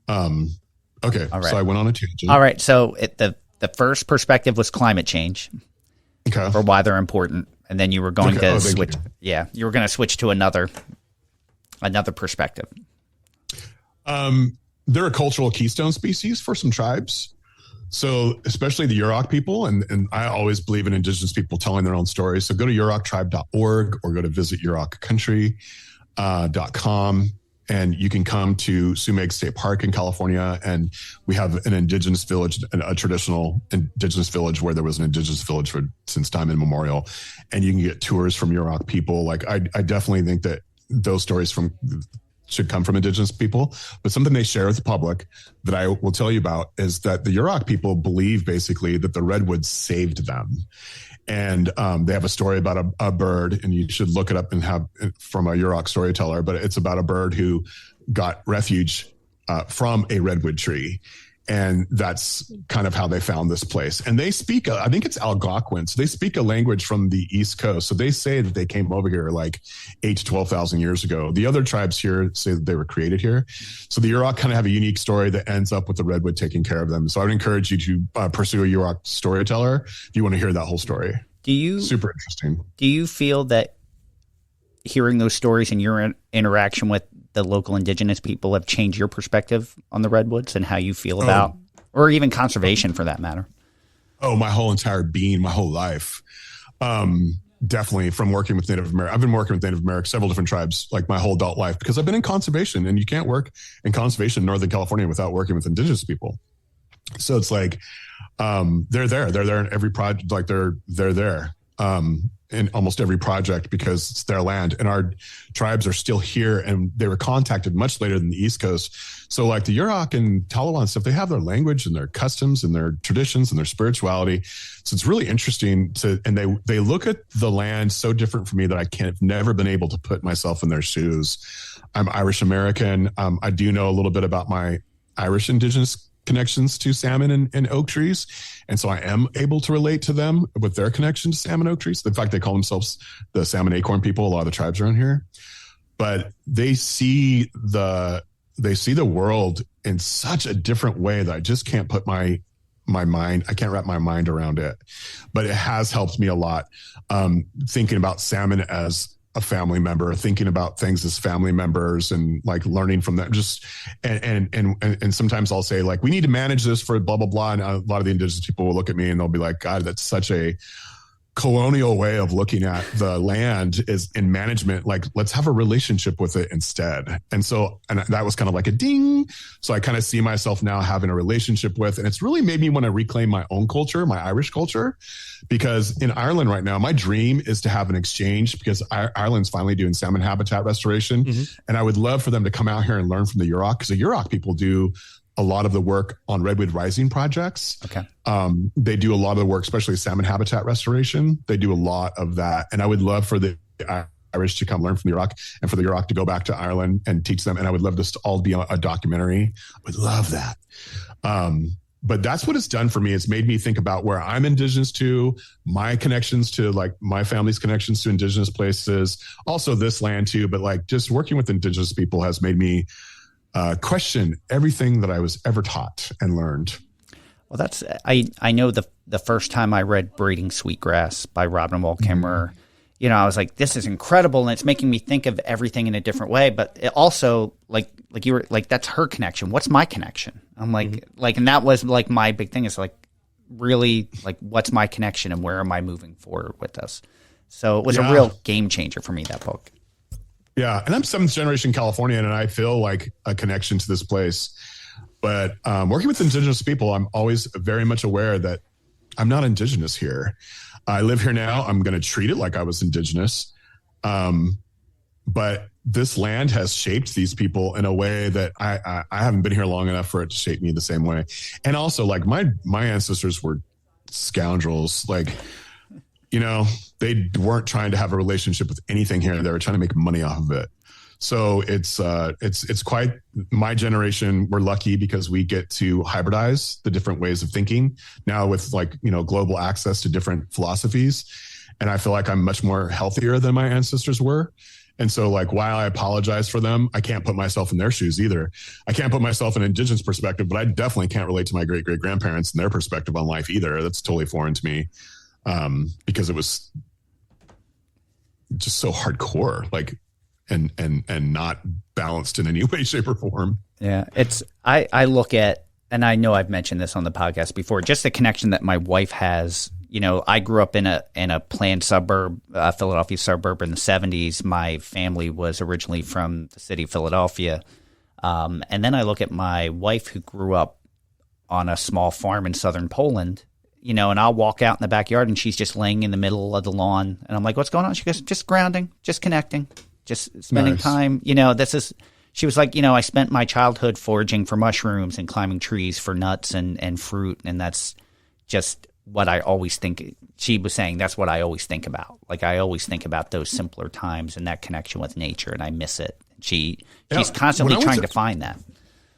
Okay. All right. So I went on a tangent. All right. So the first perspective was climate change, for why they're important, and then you were going to switch. Yeah, you were going to switch to another perspective. They're a cultural keystone species for some tribes. So especially the Yurok people, and I always believe in indigenous people telling their own stories. So go to yuroktribe.org or go to visityurokcountry.com. And you can come to Sumeg State Park in California, and we have an indigenous village, a traditional indigenous village where there was an indigenous village since time immemorial. And you can get tours from Yurok people. Like I definitely think that those stories should come from indigenous people. But something they share with the public that I will tell you about is that the Yurok people believe basically that the redwoods saved them. And they have a story about a bird, and you should look it up and have from a Yurok storyteller, but it's about a bird who got refuge from a redwood tree. And that's kind of how they found this place. And they speak, I think it's Algonquin. So they speak a language from the East Coast. So they say that they came over here like 8 to 12,000 years ago. The other tribes here say that they were created here. So the Yurok kind of have a unique story that ends up with the redwood taking care of them. So I would encourage you to pursue a Yurok storyteller if you want to hear that whole story. Super interesting. Do you feel that hearing those stories and your interaction with the local indigenous people have changed your perspective on the redwoods and how you feel about, or even conservation for that matter? Oh, my whole entire being, my whole life. Definitely from working with Native American. I've been working with Native American, several different tribes, like my whole adult life, because I've been in conservation, and you can't work in conservation in Northern California without working with indigenous people. So it's like, they're there in every project. Like they're there. In almost every project because it's their land, and our tribes are still here, and they were contacted much later than the East Coast. So like the Yurok and Talawan stuff, they have their language and their customs and their traditions and their spirituality. So it's really interesting and they look at the land so different from me that I've never been able to put myself in their shoes. I'm Irish American. I do know a little bit about my Irish indigenous connections to salmon and oak trees. And so I am able to relate to them with their connection to salmon oak trees. In fact, they call themselves the salmon acorn people. A lot of the tribes around here, but they see the world in such a different way that I just can't put my mind. I can't wrap my mind around it, but it has helped me a lot. Thinking about salmon as a family member, thinking about things as family members, and like learning from them. Just and sometimes I'll say like, we need to manage this for blah blah blah, and a lot of the indigenous people will look at me and they'll be like, God, that's such a colonial way of looking at the land is in management. Like, let's have a relationship with it instead. And that was kind of like a ding. So I kind of see myself now having a relationship with, and it's really made me want to reclaim my own culture, my Irish culture, because in Ireland right now, my dream is to have an exchange, because Ireland's finally doing salmon habitat restoration. Mm-hmm. And I would love for them to come out here and learn from the Yurok, because the Yurok people do a lot of the work on redwood rising projects. Okay. They do a lot of the work, especially salmon habitat restoration. They do a lot of that. And I would love for the Irish to come learn from the Yurok, and for the Yurok to go back to Ireland and teach them. And I would love this to all be a documentary. I would love that. But that's what it's done for me. It's made me think about where I'm indigenous to, my connections to like my family's connections to indigenous places, also this land too. But like just working with indigenous people has made me question everything that I was ever taught and learned. Well, I know the first time I read Braiding Sweetgrass by Robin Wall Kimmerer, you know, I was like, this is incredible, and it's making me think of everything in a different way. But it also, like you were like, that's her connection. What's my connection? I'm like, and that was like my big thing is like, really, like, what's my connection and where am I moving forward with this? So it was a real game changer for me, that book. Yeah, and I'm seventh generation Californian, and I feel like a connection to this place. But working with indigenous people, I'm always very much aware that I'm not indigenous here. I live here now. I'm going to treat it like I was indigenous. But this land has shaped these people in a way that I haven't been here long enough for it to shape me the same way. And also, like, my ancestors were scoundrels. Like, you know, they weren't trying to have a relationship with anything here. They were trying to make money off of it. So it's quite, my generation, we're lucky because we get to hybridize the different ways of thinking now with, like, you know, global access to different philosophies. And I feel like I'm much more healthier than my ancestors were. And so like, while I apologize for them, I can't put myself in their shoes either. I can't put myself in an indigenous perspective, but I definitely can't relate to my great-great-grandparents and their perspective on life either. That's totally foreign to me, because it was just so hardcore, like, and not balanced in any way, shape, or form. Yeah, I look at, and I know I've mentioned this on the podcast before, just the connection that my wife has. You know, I grew up in a planned suburb, Philadelphia suburb in the 70s. My family was originally from the city of Philadelphia. And then I look at my wife, who grew up on a small farm in southern Poland, you know, and I'll walk out in the backyard and she's just laying in the middle of the lawn. And I'm like, what's going on? She goes, just grounding, just connecting, just spending time. You know, she was like, you know, I spent my childhood foraging for mushrooms and climbing trees for nuts and fruit. And that's just what I always think. She was saying that's what I always think about. Like, I always think about those simpler times and that connection with nature, and I miss it. She's constantly trying to find that.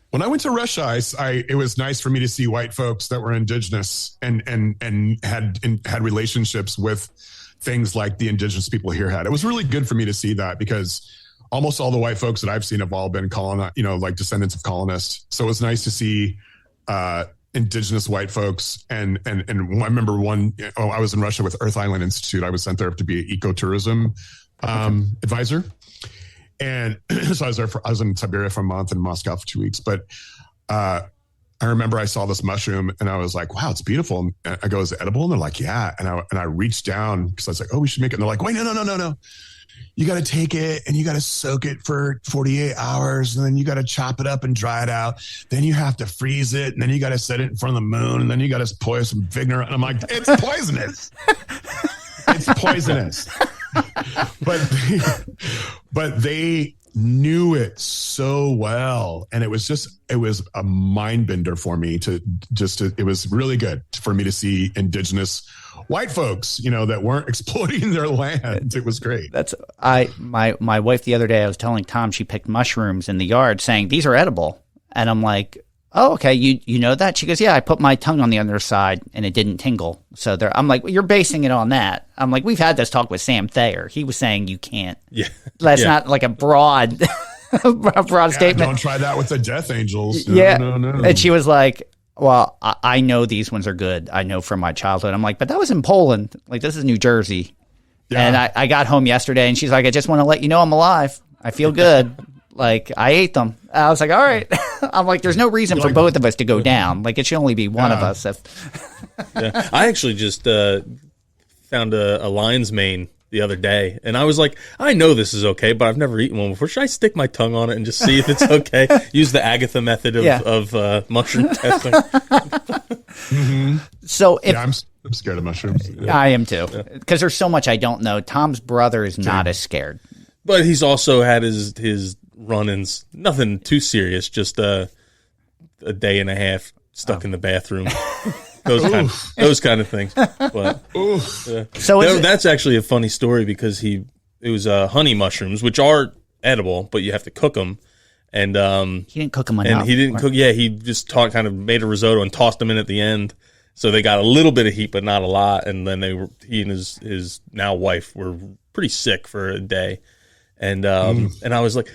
When I went to Russia, it was nice for me to see white folks that were indigenous and had relationships with things like the indigenous people here had. It was really good for me to see that, because almost all the white folks that I've seen have all been like descendants of colonists. So it was nice to see indigenous white folks. And I remember I was in Russia with Earth Island Institute. I was sent there to be an ecotourism advisor. And so I was in Siberia for a month and Moscow for 2 weeks. But I remember I saw this mushroom and I was like, wow, it's beautiful. And I go, is it edible? And they're like, yeah. And I reached down because I was like, oh, we should make it. And they're like, wait, no. You got to take it and you got to soak it for 48 hours. And then you got to chop it up and dry it out. Then you have to freeze it. And then you got to set it in front of the moon. And then you got to pour some vinegar. And I'm like, it's poisonous. It's poisonous. But they knew it so well. And it was a mind bender for me it was really good for me to see indigenous white folks, that weren't exploiting their land. It was great. My wife the other day, I was telling Tom she picked mushrooms in the yard saying, these are edible. And I'm like, oh, okay. You know that? She goes, yeah, I put my tongue on the other side and it didn't tingle. So I'm like, well, you're basing it on that. I'm like, we've had this talk with Sam Thayer. He was saying you can't. Yeah. That's not like a broad statement. Don't try that with the death angels. No. And she was like, well, I know these ones are good. I know from my childhood. I'm like, but that was in Poland. Like, this is New Jersey. Yeah. And I got home yesterday and she's like, I just want to let you know I'm alive. I feel good. Like, I ate them. I was like, all right. I'm like, there's no reason for both of us to go down. Like, it should only be one of us. Yeah. I actually just found a lion's mane the other day, and I was like, I know this is okay, but I've never eaten one before. Should I stick my tongue on it and just see if it's okay? Use the Agatha method of mushroom testing. Mm-hmm. So I'm scared of mushrooms. Yeah. I am too, because there's so much I don't know. Tom's brother is not as scared. But he's also had his run-ins, nothing too serious, just a day and a half stuck in the bathroom. Those kind of things. But so that's actually a funny story, because it was honey mushrooms, which are edible, but you have to cook them. And he didn't cook them enough. And he didn't cook. Yeah, he just kind of made a risotto and tossed them in at the end. So they got a little bit of heat, but not a lot. And then he and his now wife were pretty sick for a day. And and I was like,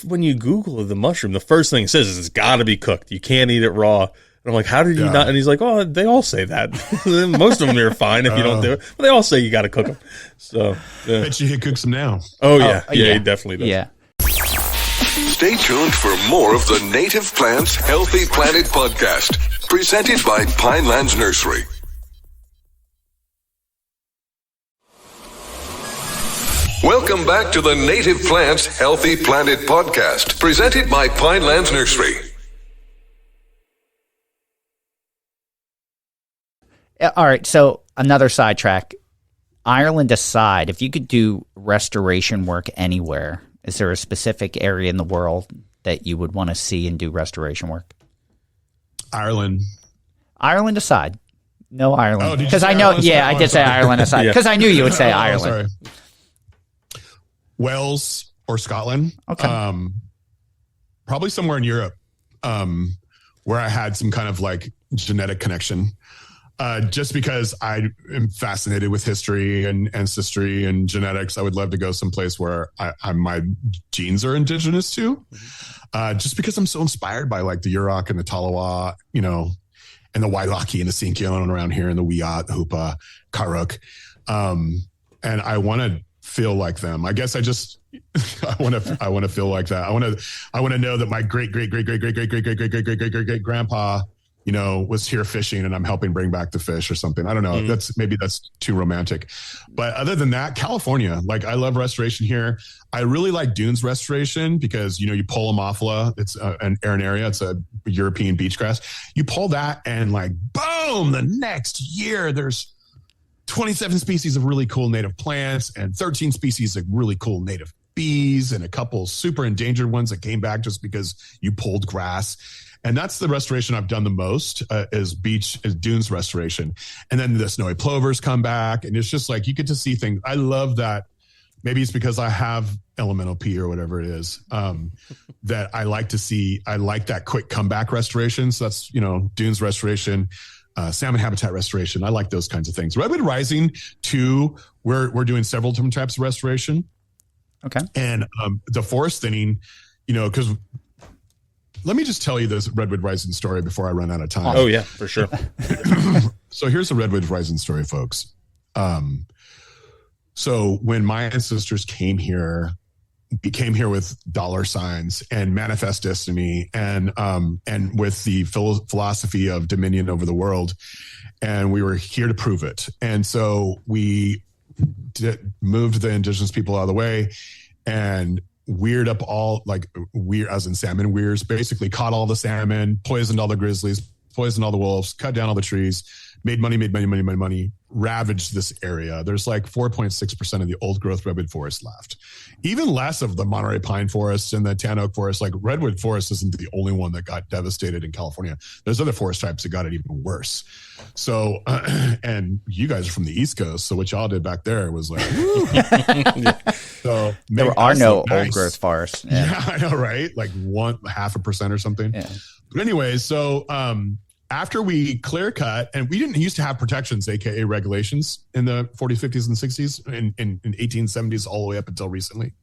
when you Google the mushroom, the first thing it says is it's got to be cooked. You can't eat it raw. And I'm like, how did you not? And he's like, oh, they all say that. Most of them are fine if you don't do it. But they all say you got to cook them. So, yeah. I bet you he cooks them now. Oh, yeah. He definitely does. Yeah. Stay tuned for more of the Native Plants Healthy Planet podcast, presented by Pinelands Nursery. Welcome back to the Native Plants Healthy Planet podcast, presented by Pinelands Nursery. All right, so another sidetrack. Ireland aside, if you could do restoration work anywhere, is there a specific area in the world that you would want to see and do restoration work? Ireland. Ireland aside. No Ireland. Because I know, I did say Ireland aside, because I knew you would say Ireland. Sorry. Wales or Scotland. Okay. Probably somewhere in Europe, where I had some kind of like genetic connection. Just because I am fascinated with history and ancestry and genetics, I would love to go someplace where my genes are indigenous too. Just because I'm so inspired by like the Yurok and the Talawa, you know, and the Wailaki and the Sinkion around here and the Wiyot, the Hupa, Karuk. And I want to feel like them. I guess I want to feel like that. I want to know that my great grandpa, you know, was here fishing and I'm helping bring back the fish or something. I don't know. That's too romantic. But other than that, California, like I love restoration here. I really like dunes restoration because, you know, you pull Ammophila. It's an Arenaria. It's a European beach grass. You pull that and like, boom, the next year there's 27 species of really cool native plants and 13 species of really cool native bees and a couple super endangered ones that came back just because you pulled grass. And that's the restoration I've done the most is dunes restoration. And then the snowy plovers come back and it's just like, you get to see things. I love that. Maybe it's because I have elemental P or whatever it is that I like to see. I like that quick comeback restoration. So that's, you know, dunes restoration, salmon habitat restoration. I like those kinds of things. Redwood Rising too, we're doing several different types of restoration. Okay. And the forest thinning, you know, because let me just tell you this Redwood Rising story before I run out of time. Oh, yeah, for sure. So here's the Redwood Rising story, folks. So when my ancestors came here with dollar signs and manifest destiny and with the philosophy of dominion over the world, and we were here to prove it. And so we moved the indigenous people out of the way and weired up as in salmon weirs, basically caught all the salmon, poisoned all the grizzlies, poisoned all the wolves, cut down all the trees, made money, ravaged this area. There's like 4.6% of the old growth redwood forest left. Even less of the Monterey pine forests and the tan oak forest. Like redwood forest isn't the only one that got devastated in California. There's other forest types that got it even worse. So, and you guys are from the East Coast. So what y'all did back there was like, so there are no old growth forests. Yeah, I know, right? Like 0.5% or something. Yeah. But anyway, so, after we clear cut, and we didn't used to have protections, aka regulations, in the 40s, 50s, and 60s, in 1870s, all the way up until recently.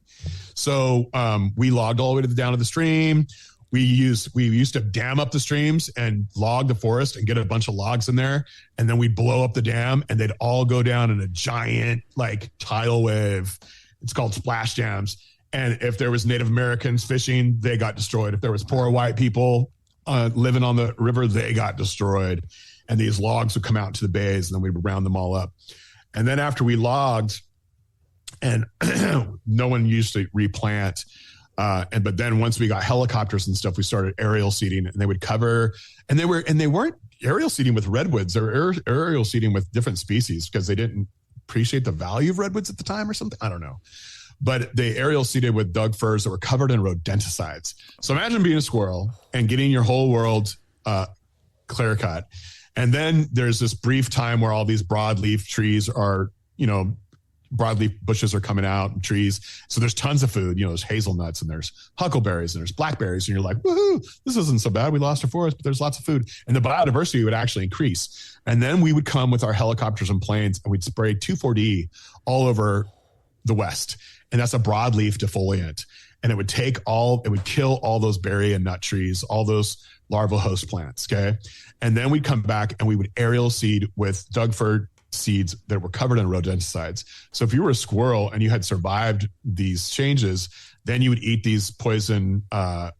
So we logged all the way down to the stream. We used to dam up the streams and log the forest and get a bunch of logs in there, and then we'd blow up the dam, and they'd all go down in a giant like tidal wave. It's called splash dams. And if there was Native Americans fishing, they got destroyed. If there was poor white people living on the river, they got destroyed, and these logs would come out to the bays, and then we would round them all up. And then after we logged, and no one used to replant, but then once we got helicopters and stuff, we started aerial seeding, and they would cover, and they weren't aerial seeding with redwoods; they were aerial seeding with different species because they didn't appreciate the value of redwoods at the time or something. I don't know. But they aerial seeded with Doug firs that were covered in rodenticides. So imagine being a squirrel and getting your whole world clear cut. And then there's this brief time where all these broadleaf trees are, you know, broadleaf bushes are coming out and trees. So there's tons of food. You know, there's hazelnuts and there's huckleberries and there's blackberries. And you're like, woohoo, this isn't so bad. We lost our forest, but there's lots of food. And the biodiversity would actually increase. And then we would come with our helicopters and planes and we'd spray 2,4-D all over the West. And that's a broadleaf defoliant. And it would kill all those berry and nut trees, all those larval host plants. Okay. And then we'd come back and we would aerial seed with Doug fir seeds that were covered in rodenticides. So if you were a squirrel and you had survived these changes, then you would eat these poison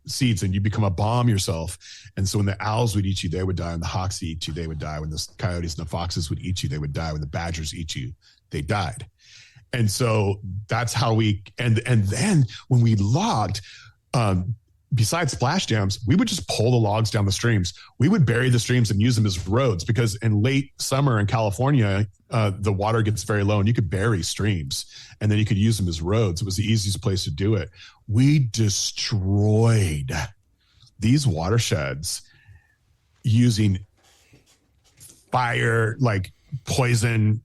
seeds and you become a bomb yourself. And so when the owls would eat you, they would die. When the hawks would eat you, they would die. When the coyotes and the foxes would eat you, they would die. When the badgers eat you, they died. And so that's how and then when we logged, besides splash dams, we would just pull the logs down the streams. We would bury the streams and use them as roads because in late summer in California, the water gets very low and you could bury streams and then you could use them as roads. It was the easiest place to do it. We destroyed these watersheds using fire, like poison,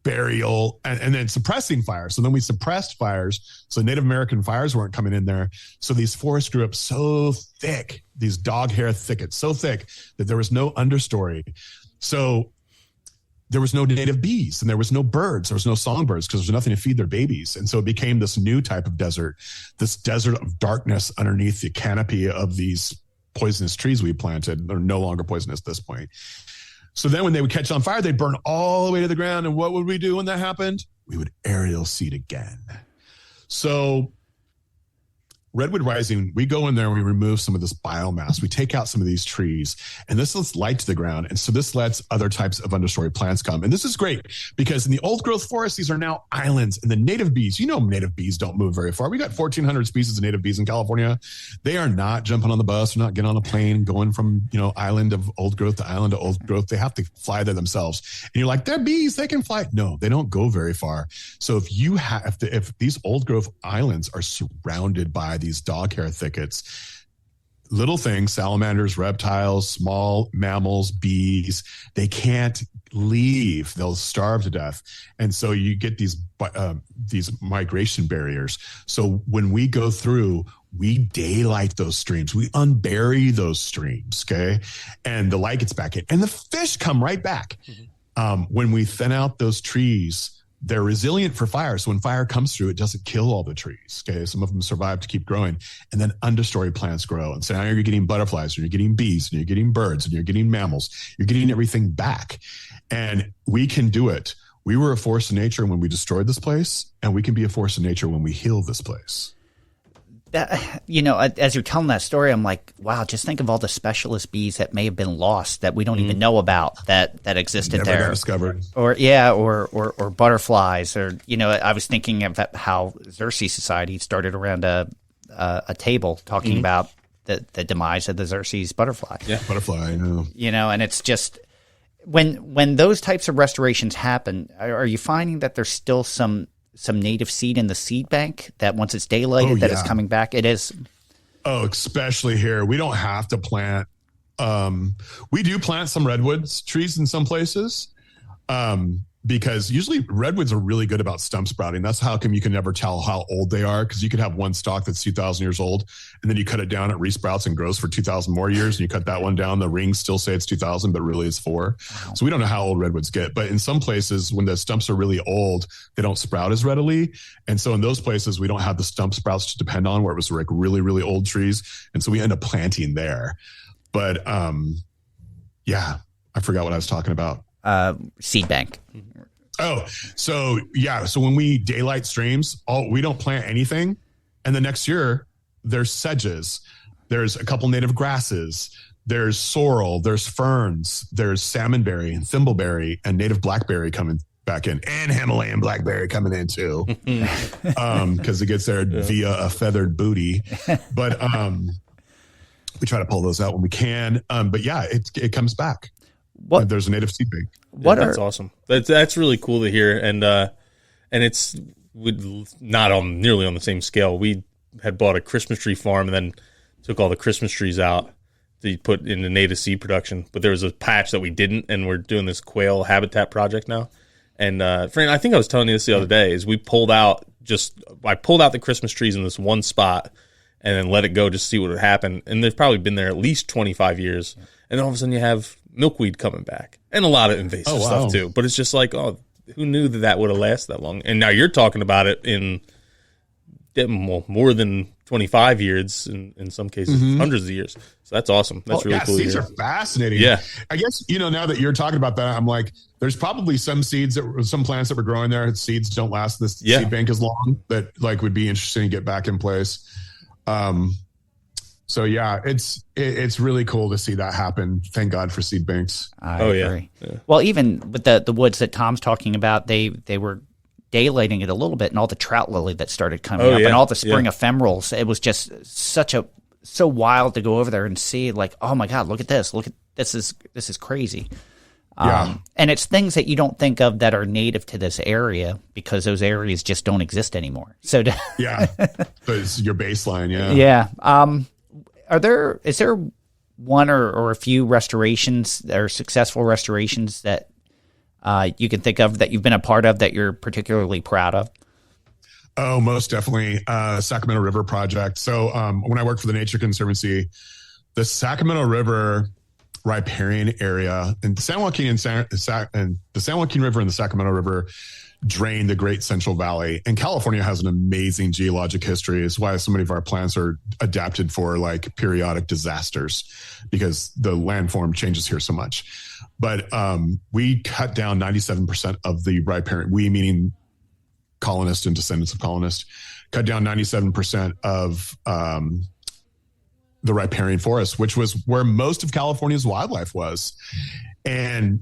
burial, and then suppressing fire. So then we suppressed fires. So Native American fires weren't coming in there. So these forests grew up so thick, these dog hair thickets, so thick that there was no understory. So there was no native bees and there was no birds. There was no songbirds because there was nothing to feed their babies. And so it became this new type of desert, this desert of darkness underneath the canopy of these poisonous trees we planted. They're no longer poisonous at this point. So then when they would catch on fire, they'd burn all the way to the ground. And what would we do when that happened? We would aerial seed again. So Redwood Rising, we go in there and we remove some of this biomass. We take out some of these trees, and this lets light to the ground. And so this lets other types of understory plants come. And this is great because in the old growth forest, these are now islands. And the native bees, native bees don't move very far. We got 1,400 species of native bees in California. They are not jumping on the bus. They're not getting on a plane, going from, island of old growth to island of old growth. They have to fly there themselves. And you're like, they're bees, they can fly. No, they don't go very far. So if these old growth islands are surrounded by these dog hair thickets, little things, salamanders, reptiles, small mammals, bees, they can't leave. They'll starve to death. And so you get these migration barriers. So when we go through, we daylight those streams. We unbury those streams, okay? And the light gets back in. And the fish come right back. When we thin out those trees, they're resilient for fire. So when fire comes through, it doesn't kill all the trees. Okay. Some of them survive to keep growing. And then understory plants grow. And so now you're getting butterflies, and you're getting bees, and you're getting birds, and you're getting mammals. You're getting everything back. And we can do it. We were a force of nature when we destroyed this place, and we can be a force of nature when we heal this place. That, as you're telling that story, I'm like, wow, just think of all the specialist bees that may have been lost that we don't even know about that existed Never there. got discovered. Or butterflies, or, I was thinking of how Xerces Society started around a table talking about the demise of the Xerces butterfly. Yeah, butterfly, I know. And it's just when those types of restorations happen, are you finding that there's still some native seed in the seed bank that once it's daylighted, that it's coming back? It is. Oh, especially here. We don't have to plant. We do plant some redwoods trees in some places. Because usually redwoods are really good about stump sprouting. That's how come you can never tell how old they are, because you could have one stalk that's 2,000 years old, and then you cut it down, it resprouts and grows for 2,000 more years, and you cut that one down, the rings still say it's 2,000, but really it's 4. Wow. So we don't know how old redwoods get. But in some places, when the stumps are really old, they don't sprout as readily. And so in those places, we don't have the stump sprouts to depend on, where it was like really, really old trees. And so we end up planting there. But I forgot what I was talking about. Seed bank. Oh, so when we daylight streams, we don't plant anything. And the next year there's sedges, there's a couple native grasses, there's sorrel, there's ferns, there's salmonberry and thimbleberry and native blackberry coming back in, and Himalayan blackberry coming in too. Cause it gets there via a feathered booty. But, we try to pull those out when we can. But it comes back. There's a native seed bank. That's awesome. That's really cool to hear, and it's not on nearly on the same scale. We had bought a Christmas tree farm and then took all the Christmas trees out to put in the native seed production. But there was a patch that we didn't, and we're doing this quail habitat project now. And Fran, I think I was telling you this the other day. Is I pulled out the Christmas trees in this one spot and then let it go just to see what would happen. And they've probably been there at least 25 years. And then all of a sudden you have milkweed coming back and a lot of invasive stuff too. But it's just like, who knew that would have lasted that long? And now you're talking about it in more than 25 years, in some cases, hundreds of years. So that's awesome. That's really cool. Seeds are fascinating. Yeah. I guess, now that you're talking about that, I'm like, there's probably some plants that were growing there. Seeds don't last this seed bank as long, that would be interesting to get back in place. So it's really cool to see that happen. Thank God for seed banks. I agree. Yeah. Well, even with the woods that Tom's talking about, they were daylighting it a little bit, and all the trout lily that started coming up, and all the spring ephemerals. It was just so wild to go over there and see, like, oh my God, look at this! This is crazy. And it's things that you don't think of that are native to this area, because those areas just don't exist anymore. So but it's your baseline. Is there one or a few restorations or successful restorations that you can think of that you've been a part of that you're particularly proud of? Oh, most definitely. Sacramento River Project. So when I worked for the Nature Conservancy, the Sacramento River riparian area, and the San Joaquin and the San Joaquin River and the Sacramento River drain the Great Central Valley. And California has an amazing geologic history. It's why so many of our plants are adapted for like periodic disasters, because the landform changes here so much. But we cut down 97% of the riparian, we meaning colonists and descendants of colonists, cut down 97% of the riparian forest, which was where most of California's wildlife was. And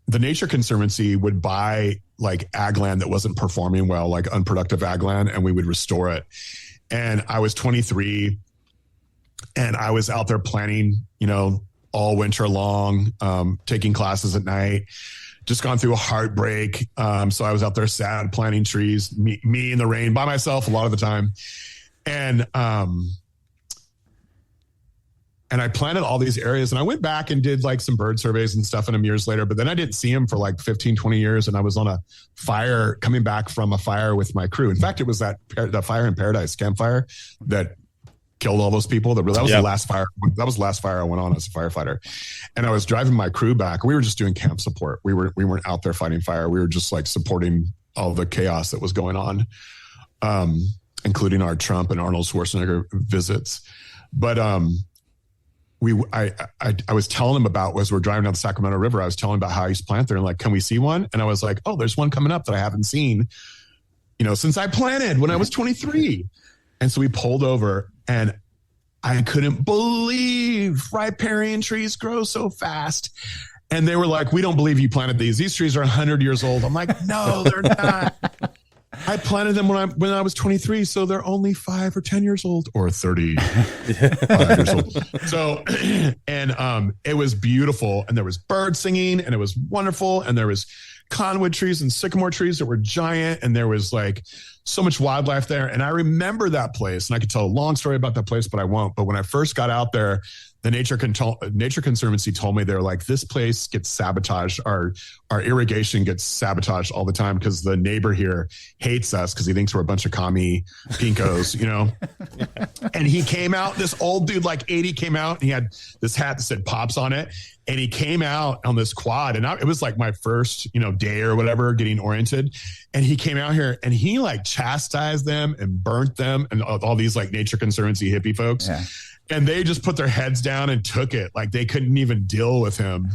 the Nature Conservancy would buy like ag land that wasn't performing well, like unproductive ag land, and we would restore it. And I was 23 and I was out there planting, you know, all winter long, taking classes at night, just gone through a heartbreak. So I was out there sad, planting trees, me in the rain by myself a lot of the time. And I planted all these areas, and I went back and did like some bird surveys and stuff in them years later, but then I didn't see them for like 15, 20 years. And I was on a fire, coming back from a fire with my crew. In fact, it was that fire in Paradise campfire that killed all those people. That was the last fire. That was the last fire I went on as a firefighter. And I was driving my crew back. We were just doing camp support. We weren't out there fighting fire. We were just like supporting all the chaos that was going on, including our Trump and Arnold Schwarzenegger visits. But, I was telling him about, as we're driving down the Sacramento River, I was telling him about how I used to plant there, and like, can we see one? And I was like, oh, there's one coming up that I haven't seen, you know, since I planted when I was 23. And so we pulled over, and I couldn't believe riparian trees grow so fast. And they were like, we don't believe you planted these. These trees are 100 years old. I'm like, no, they're not. I planted them when I was 23, so they're only 5 or 10 years old, or 35 years old. So, and it was beautiful, and there was bird singing, and it was wonderful, and there was conwood trees and sycamore trees that were giant, and there was like so much wildlife there. And I remember that place, and I could tell a long story about that place, but I won't. But when I first got out there, the Nature Conservancy told me, they're like, this place gets sabotaged. Our irrigation gets sabotaged all the time because the neighbor here hates us because he thinks we're a bunch of commie pinkos, you know? And he came out, this old dude, like 80, came out, and he had this hat that said Pops on it. And he came out on this quad, and it was like my first, you know, day or whatever, getting oriented. And he came out here, and he like chastised them and burnt them, and all these like Nature Conservancy hippie folks. Yeah. And they just put their heads down and took it. Like they couldn't even deal with him.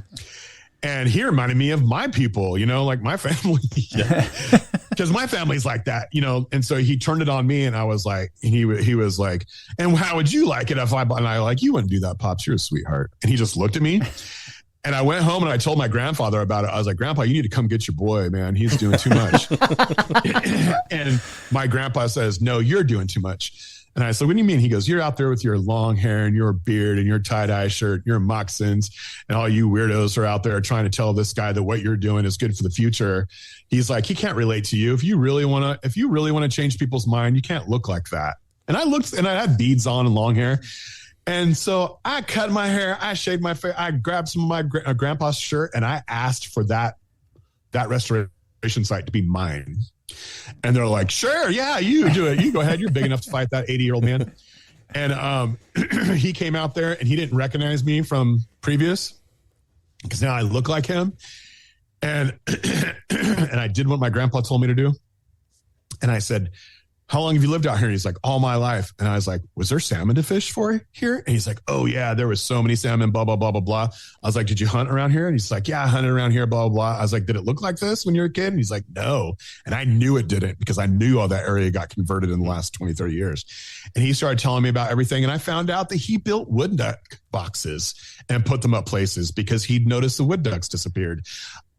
And he reminded me of my people, you know, like my family, because my family's like that, you know? And so he turned it on me, and I was like, he was like, and how would you like it if and I like, you wouldn't do that, Pops. You're a sweetheart. And he just looked at me, and I went home and I told my grandfather about it. I was like, Grandpa, you need to come get your boy, man. He's doing too much. And my grandpa says, no, you're doing too much. And I said, what do you mean? He goes, you're out there with your long hair and your beard and your tie-dye shirt, your moccasins, and all you weirdos are out there trying to tell this guy that what you're doing is good for the future. He's like, he can't relate to you. If you really want to change people's mind, you can't look like that. And I looked, and I had beads on and long hair. And so I cut my hair, I shaved my face, I grabbed some of my grandpa's shirt, and I asked for that restoration site to be mine. And they're like, sure, yeah, you do it. You go ahead. You're big enough to fight that 80-year-old man. And he came out there, and he didn't recognize me from previous, because now I look like him. And and I did what my grandpa told me to do. And I said, how long have you lived out here? And he's like, all my life. And I was like, was there salmon to fish for here? And he's like, oh yeah, there was so many salmon, blah, blah, blah, blah, blah. I was like, did you hunt around here? And he's like, yeah, I hunted around here, blah, blah, blah. I was like, did it look like this when you were a kid? And he's like, no. And I knew it didn't, because I knew all that area got converted in the last 20, 30 years. And he started telling me about everything. And I found out that he built wood duck boxes and put them up places because he'd noticed the wood ducks disappeared.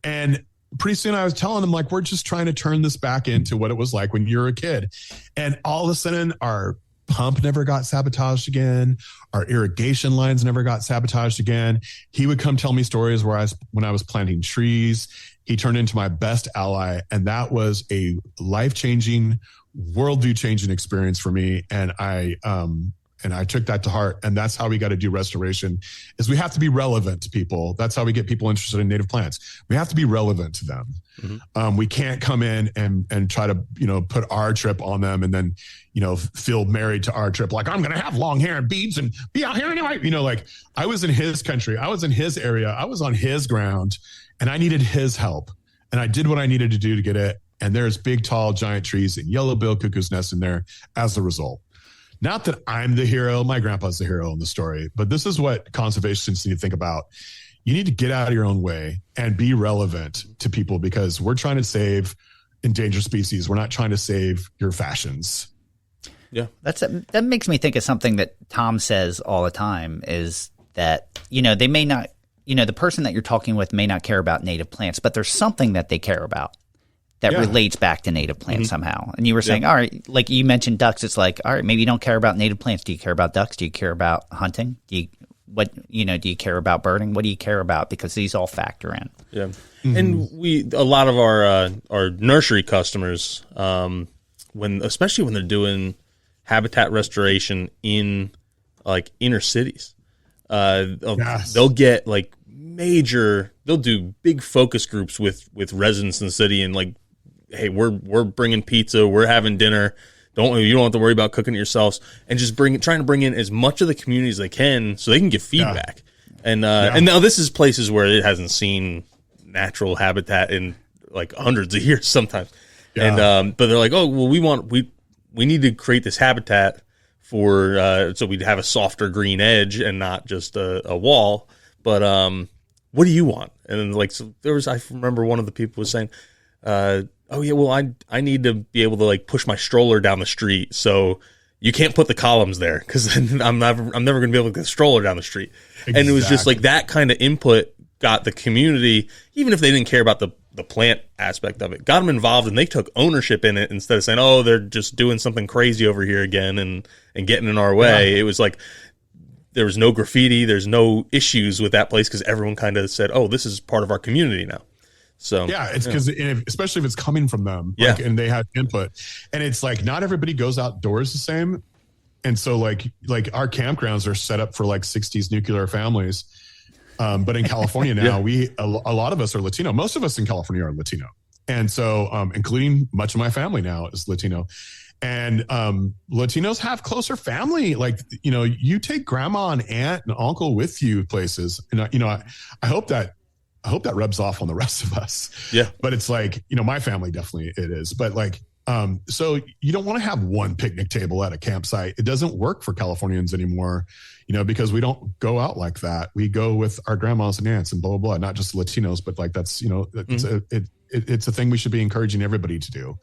And pretty soon I was telling them, like, we're just trying to turn this back into what it was like when you were a kid. And all of a sudden our pump never got sabotaged again. Our irrigation lines never got sabotaged again. He would come tell me stories when I was planting trees. He turned into my best ally. And that was a life-changing, worldview changing experience for me. And And I took that to heart. And that's how we got to do restoration is we have to be relevant to people. That's how we get people interested in native plants. We have to be relevant to them. Mm-hmm. We can't come in and try to, put our trip on them and then, feel married to our trip. Like, I'm going to have long hair and beads and be out here anyway. Like I was in his country. I was in his area. I was on his ground and I needed his help. And I did what I needed to do to get it. And there's big, tall, giant trees and yellow-billed cuckoo's nest in there as a result. Not that I'm the hero. My grandpa's the hero in the story. But this is what conservationists need to think about. You need to get out of your own way and be relevant to people because we're trying to save endangered species. We're not trying to save your fashions. Yeah. That makes me think of something that Tom says all the time is that, they may not, the person that you're talking with may not care about native plants, but there's something that they care about that relates back to native plants somehow. And you were saying, all right, like you mentioned ducks. It's like, all right, maybe you don't care about native plants. Do you care about ducks? Do you care about hunting? Do you care about birding? What do you care about? Because these all factor in. Yeah. Mm-hmm. And a lot of our nursery customers, especially when they're doing habitat restoration in like inner cities, they'll get like they'll do big focus groups with residents in the city and like, hey, we're bringing pizza, we're having dinner. You don't have to worry about cooking it yourselves, and just trying to bring in as much of the community as they can so they can give feedback. Yeah. And now this is places where it hasn't seen natural habitat in like hundreds of years sometimes. Yeah. And but they're like, oh well, we need to create this habitat for so we'd have a softer green edge and not just a wall. But what do you want? And then like so I remember one of the people was saying, oh yeah, well I need to be able to like push my stroller down the street, so you can't put the columns there because then I'm never going to be able to get the stroller down the street. Exactly. And it was just like that kind of input got the community, even if they didn't care about the plant aspect of it, got them involved and they took ownership in it instead of saying, oh, they're just doing something crazy over here again and getting in our way. Yeah. It was like there was no graffiti, there's no issues with that place because everyone kind of said, oh, this is part of our community now. So yeah, it's because especially if it's coming from them, and they have input, and it's like not everybody goes outdoors the same, and so like our campgrounds are set up for like 60s nuclear families, but in California now a lot of us are Latino. Most of us in California are Latino, and so including much of my family now is Latino, and Latinos have closer family. Like you take grandma and aunt and uncle with you places, and I hope that rubs off on the rest of us. Yeah. But it's like, my family definitely it is. But like, so you don't want to have one picnic table at a campsite. It doesn't work for Californians anymore, because we don't go out like that. We go with our grandmas and aunts and blah, blah, blah. Not just Latinos, but like that's, it's a thing we should be encouraging everybody to do.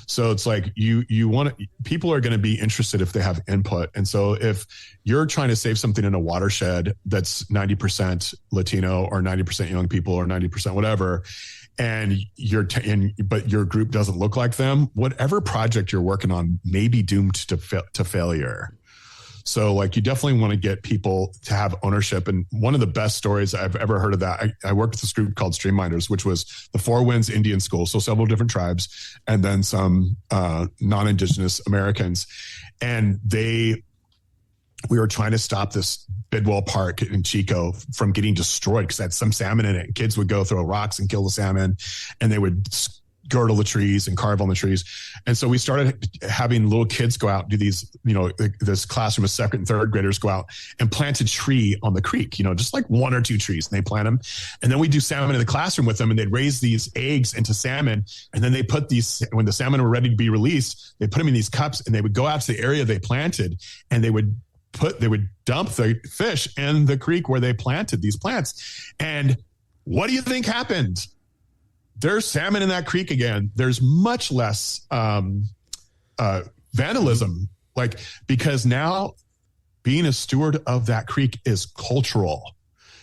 So it's like people are going to be interested if they have input. And so if you're trying to save something in a watershed that's 90% Latino or 90% young people or 90% whatever, and but your group doesn't look like them, whatever project you're working on may be doomed to failure. So like you definitely want to get people to have ownership. And one of the best stories I've ever heard of that, I worked with this group called Streamminders, which was the Four Winds Indian School. So several different tribes and then some non-Indigenous Americans. And we were trying to stop this Bidwell Park in Chico from getting destroyed because it had some salmon in it. And kids would go throw rocks and kill the salmon, and they would girdle the trees and carve on the trees. And so we started having little kids go out and do these, this classroom of second and third graders go out and plant a tree on the creek, just like one or two trees, and they plant them. And then we do salmon in the classroom with them, and they'd raise these eggs into salmon. And then they put when the salmon were ready to be released, they put them in these cups, and they would go out to the area they planted, and they would dump the fish in the creek where they planted these plants. And what do you think happened? There's salmon in that creek again. There's much less vandalism, because now being a steward of that creek is cultural.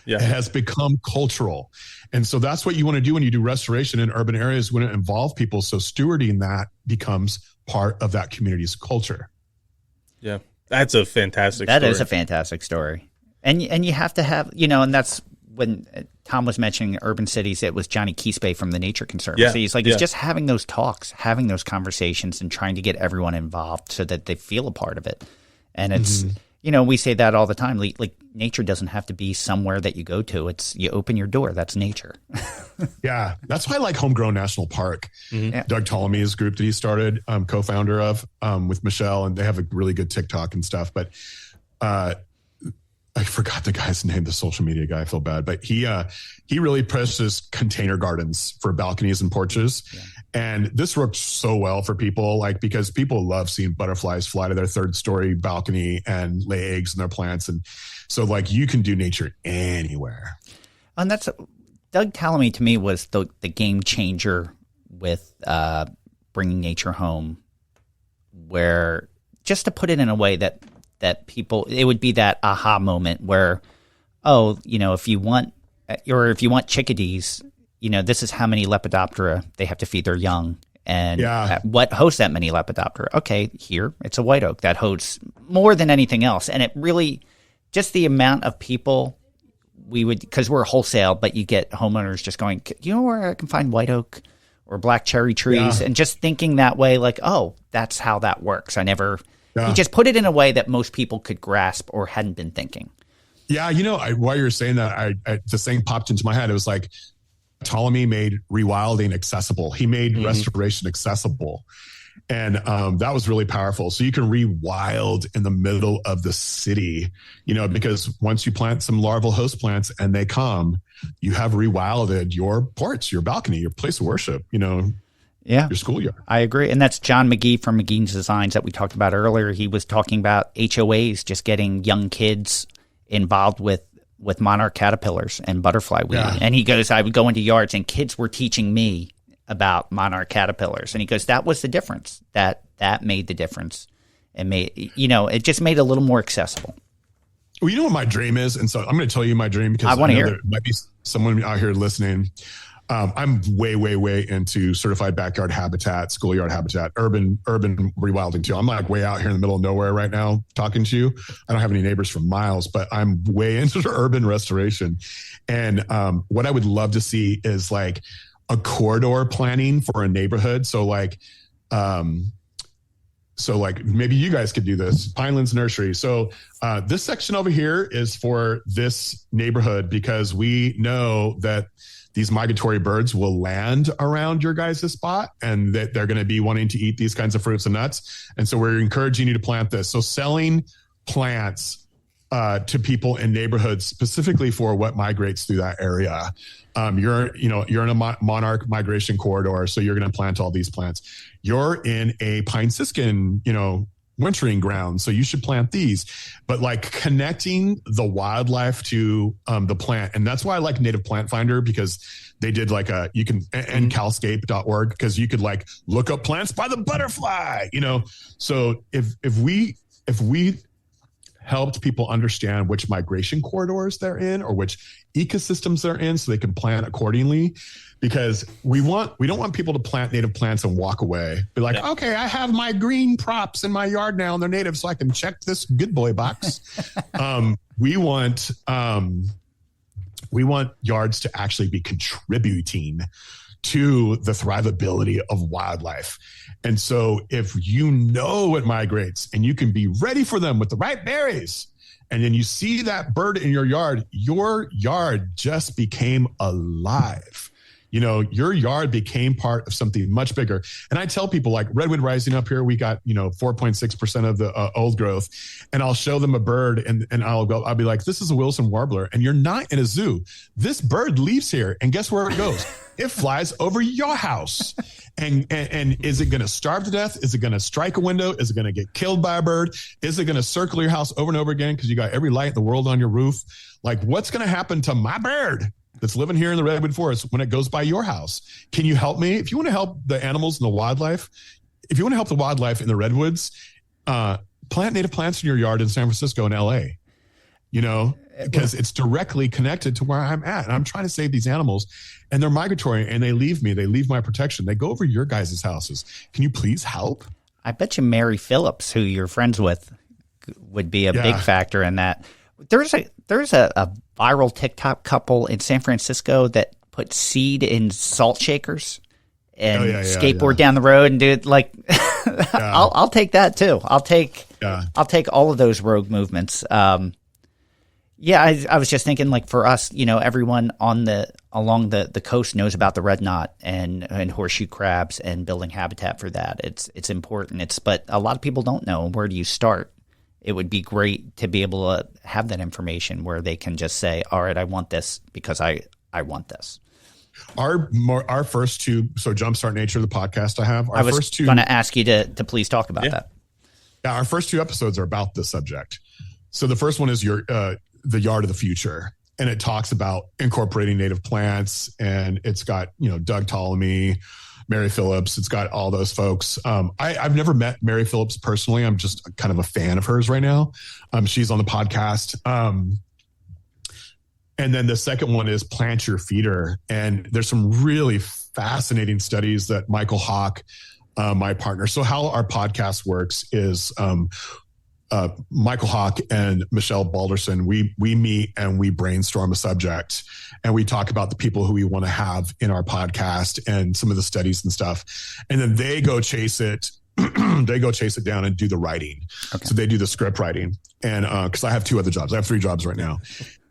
Yeah. It has become cultural. And so that's what you want to do when you do restoration in urban areas, when it involves people. So stewarding that becomes part of that community's culture. Yeah. That's a fantastic story. That is a fantastic story. And you have to have, and that's when Tom was mentioning urban cities, it was Johnny Quispe from the Nature Conservancy. It's it's just having those talks, having those conversations, and trying to get everyone involved so that they feel a part of it. And it's, We say that all the time. Like nature doesn't have to be somewhere that you go to. It's you open your door. That's nature. Yeah. That's why I like Homegrown National Park. Mm-hmm. Yeah. Doug Ptolemy's group that he started, co-founder of, with Michelle, and they have a really good TikTok and stuff. But I forgot the guy's name, the social media guy. I feel bad, but he really pushes container gardens for balconies and porches. Yeah. And this worked so well for people, like, because people love seeing butterflies fly to their third story balcony and lay eggs in their plants. And so like you can do nature anywhere. And that's Doug Ptolemy to me was the game changer with bringing nature home, where just to put it in a way that people, it would be that aha moment where, if you want chickadees, this is how many Lepidoptera they have to feed their young, and what hosts that many Lepidoptera. Okay, here it's a white oak that hosts more than anything else, and it really just the amount of people we would, because we're wholesale, but you get homeowners just going, you know where I can find white oak or black cherry trees, and just thinking that way, like, oh, that's how that works. I never. Yeah. He just put it in a way that most people could grasp or hadn't been thinking. Yeah, while you were saying that, the thing popped into my head. It was like Ptolemy made rewilding accessible. He made restoration accessible. And that was really powerful. So you can rewild in the middle of the city, because once you plant some larval host plants and they come, you have rewilded your porch, your balcony, your place of worship, Yeah, your schoolyard. I agree. And that's John McGee from McGee's Designs that we talked about earlier. He was talking about HOAs, just getting young kids involved with monarch caterpillars and butterfly weed. Yeah. And he goes, I would go into yards and kids were teaching me about monarch caterpillars. And he goes, that was the difference. That made the difference. And it just made it a little more accessible. Well, you know what my dream is? And so I'm going to tell you my dream, because I want to hear. There might be someone out here listening. I'm way, way, way into certified backyard habitat, schoolyard habitat, urban rewilding too. I'm like way out here in the middle of nowhere right now talking to you. I don't have any neighbors for miles, but I'm way into the urban restoration. And what I would love to see is like a corridor planning for a neighborhood. So like maybe you guys could do this. Pinelands Nursery. So this section over here is for this neighborhood, because we know that these migratory birds will land around your guys' spot, and that they're going to be wanting to eat these kinds of fruits and nuts. And so we're encouraging you to plant this. So selling plants to people in neighborhoods specifically for what migrates through that area. You're in a monarch migration corridor, so you're going to plant all these plants. You're in a pine siskin, wintering ground, so you should plant these. But like connecting the wildlife to the plant, and that's why I like Native Plant Finder, because they did like and calscape.org, because you could like look up plants by the butterfly, So if we helped people understand which migration corridors they're in or which ecosystems they're in, so they can plant accordingly. Because we don't want people to plant native plants and walk away. Be like, okay, I have my green props in my yard now and they're native, so I can check this good boy box. We want yards to actually be contributing to the thrivability of wildlife. And so if you know it migrates and you can be ready for them with the right berries, and then you see that bird in your yard just became alive. Your yard became part of something much bigger. And I tell people, like Redwood Rising up here, we got, 4.6% of the old growth. And I'll show them a bird and I'll be like, this is a Wilson warbler. And you're not in a zoo. This bird leaves here. And guess where it goes? It flies over your house. And is it going to starve to death? Is it going to strike a window? Is it going to get killed by a bird? Is it going to circle your house over and over again because you got every light in the world on your roof? Like, what's going to happen to my bird that's living here in the Redwood Forest when it goes by your house? Can you help me? If you want to help the animals and the wildlife, if you want to help the wildlife in the redwoods, plant native plants in your yard in San Francisco and LA, because it's directly connected to where I'm at. And I'm trying to save these animals, and they're migratory, and they leave me. They leave my protection. They go over your guys' houses. Can you please help? I bet you Mary Phillips, who you're friends with, would be a big factor in that. There's a viral TikTok couple in San Francisco that put seed in salt shakers and skateboard down the road and do it like I'll take that too. I'll take all of those rogue movements. I was just thinking, like, for us, you know, everyone along the coast knows about the red knot and horseshoe crabs and building habitat for that. It's important. But a lot of people don't know. Where do you start? It would be great to be able to have that information where they can just say, all right, I want this because I want this. Our first two, so Jumpstart Nature, the podcast I was going to ask you to please talk about that. Yeah, our first two episodes are about this subject. So the first one is the Yard of the Future, and it talks about incorporating native plants, and it's got, you know, Doug Ptolemy, Mary Phillips. It's got all those folks. I've never met Mary Phillips personally. I'm just kind of a fan of hers right now. She's on the podcast. And then the second one is Plant Your Feeder. And there's some really fascinating studies that Michael Hawk, my partner. So how our podcast works is Michael Hawk and Michelle Balderson, we meet and we brainstorm a subject, and we talk about the people who we want to have in our podcast and some of the studies and stuff. And then they go chase it. They go chase it down and do the writing. Okay. So they do the script writing. And because I have two other jobs, I have 3 jobs right now.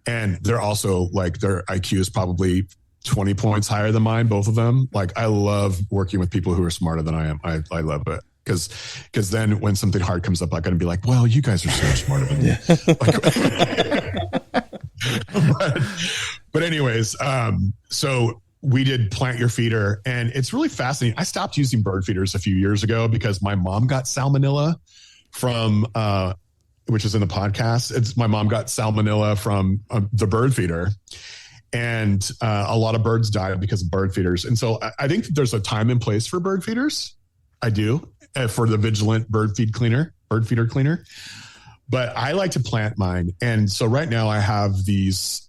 And they're also, like, their IQ is probably 20 points higher than mine, both of them. Like, I love working with people who are smarter than I am. I love it. Because then when something hard comes up, I got to be like, well, you guys are so much smarter than me. But anyways, so we did Plant Your Feeder, and it's really fascinating. I stopped using bird feeders a few years ago because my mom got salmonella from which is in the podcast. My mom got salmonella from the bird feeder, and a lot of birds died because of bird feeders. And so I think that there's a time and place for bird feeders. I do, for the vigilant bird feeder cleaner. But I like to plant mine. And so right now I have these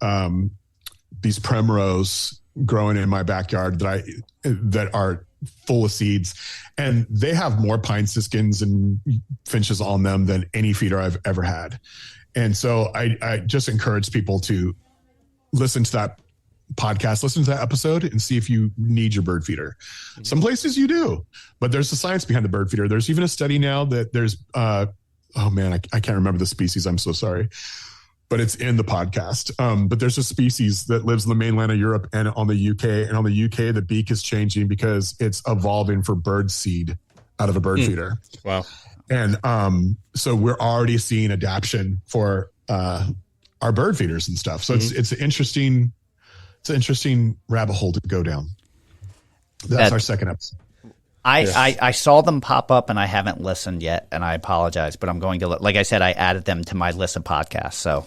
primrose growing in my backyard that are full of seeds, and they have more pine siskins and finches on them than any feeder I've ever had. And so I just encourage people to listen to that podcast, listen to that episode, and see if you need your bird feeder. Some places you do, but there's the science behind the bird feeder. There's even a study now that there's, I can't remember the species. I'm so sorry, but it's in the podcast. But there's a species that lives in the mainland of Europe and on the UK. And on the UK, the beak is changing because it's evolving for bird seed out of a bird feeder. Wow. And so we're already seeing adaptation for our bird feeders and stuff. So it's an interesting rabbit hole to go down. That's our second episode. I saw them pop up and I haven't listened yet, and I apologize, but I'm going to like I said, I added them to my list of podcasts, so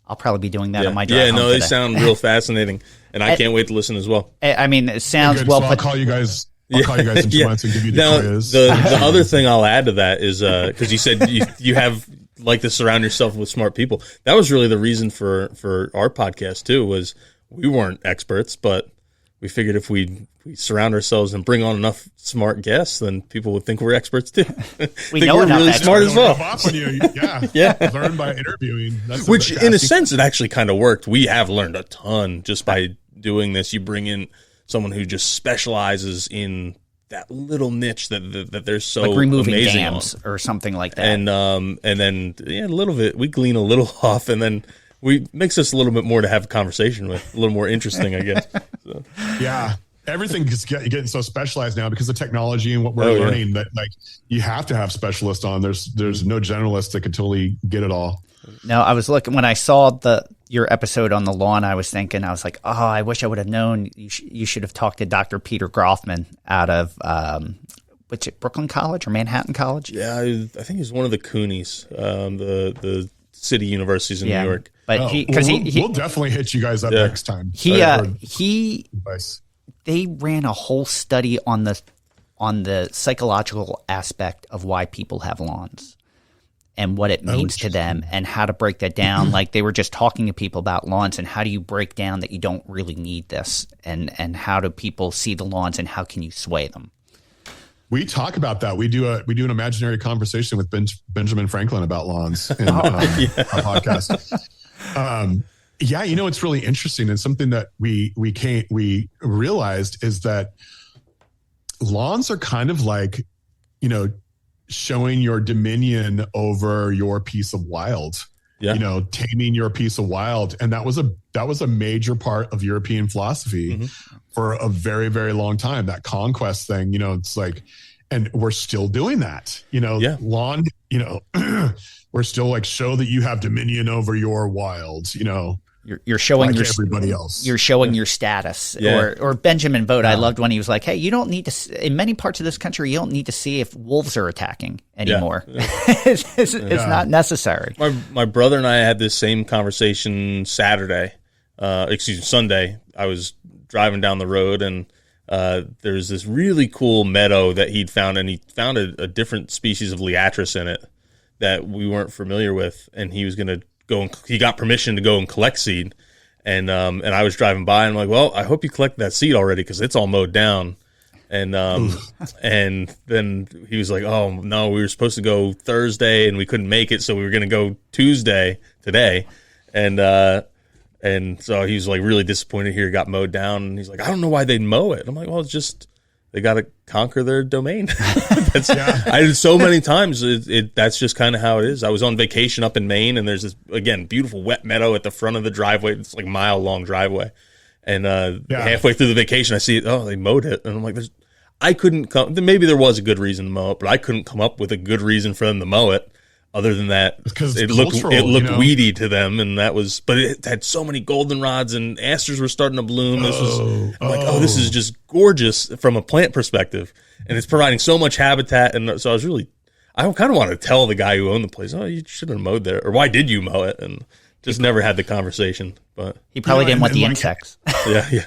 I'll probably be doing that on my drive home they sound real fascinating, and I can't wait to listen as well. I mean, it sounds well. So I'll call you guys. I'll call you guys in 2 months and give you the quiz. The other thing I'll add to that is because you said you have like to surround yourself with smart people. That was really the reason for our podcast too. Was we weren't experts, but we figured if we surround ourselves and bring on enough smart guests, then people would think we're experts too. We know we're really smart as well. Yeah. Learn by interviewing. Which, in a sense, it actually kind of worked. We have learned a ton just by doing this. You bring in someone who just specializes in that little niche that they're so like removing amazing dams on. Or something like that. And then a little bit we glean a little off, and then we makes us a little bit more to have a conversation with, a little more interesting, I guess. So. Yeah. Everything is getting so specialized now because of technology and what we're learning that, like, you have to have specialists on. There's no generalists that can totally get it all. No, I was looking when I saw your episode on the lawn. I was thinking, I was like, oh, I wish I would have known. You should have talked to Dr. Peter Groffman out of Brooklyn College or Manhattan College. Yeah, I think he's one of the CUNYs, the city universities in New York. But we'll definitely hit you guys up next time. They ran a whole study on the psychological aspect of why people have lawns and what it means to them and how to break that down. Like, they were just talking to people about lawns and how do you break down that you don't really need this, and how do people see the lawns and how can you sway them? We talk about that. We do an imaginary conversation with Benjamin Franklin about lawns in our podcast. It's really interesting, and something that we realized is that lawns are kind of like, showing your dominion over your piece of wild. Yeah. Taming your piece of wild. And that was a major part of European philosophy for a very, very long time. That conquest thing, it's like, and we're still doing that, lawn, we're still like, show that you have dominion over your wild, You're showing like everybody else. You're showing your status. Or Benjamin Vogt. I loved when he was like, "Hey, you don't need to. In many parts of this country, you don't need to see if wolves are attacking anymore. It's not necessary." My brother and I had this same conversation Sunday. I was driving down the road, and there's this really cool meadow that he'd found, and he found a different species of liatris in it that we weren't familiar with, and he was going to he got permission to go and collect seed. And I was driving by and I'm like, well, I hope you collect that seed already, cause it's all mowed down. And and then he was like, oh no, we were supposed to go Thursday and we couldn't make it. So we were going to go Tuesday today. And so he was like really disappointed here. It got mowed down. And he's like, I don't know why they'd mow it. I'm like, well, it's just, they got to conquer their domain. I did so many times. That's just kind of how it is. I was on vacation up in Maine, and there's this, again, beautiful wet meadow at the front of the driveway. It's like a mile-long driveway. And halfway through the vacation, I see, they mowed it. And I'm like, I couldn't come. Maybe there was a good reason to mow it, but I couldn't come up with a good reason for them to mow it. Other than that, it looked weedy to them, and that was. But it had so many goldenrods and asters were starting to bloom. This is just gorgeous from a plant perspective, and it's providing so much habitat. And so I kind of want to tell the guy who owned the place, you should have mowed there, or why did you mow it? And just never had the conversation. But he probably didn't want the insects. Yeah.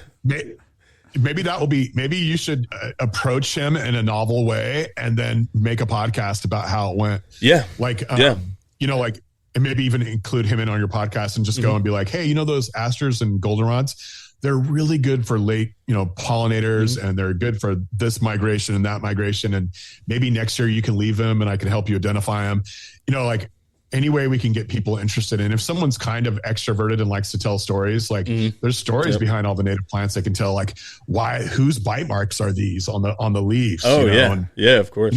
Maybe you should approach him in a novel way and then make a podcast about how it went. Yeah. And maybe even include him in on your podcast and just go and be like, hey, those asters and goldenrods, they're really good for late, pollinators, and they're good for this migration and that migration. And maybe next year you can leave them and I can help you identify them, any way we can get people interested in. If someone's kind of extroverted and likes to tell stories, there's stories behind all the native plants they can tell, like whose bite marks are these on the leaves? Oh, yeah, of course.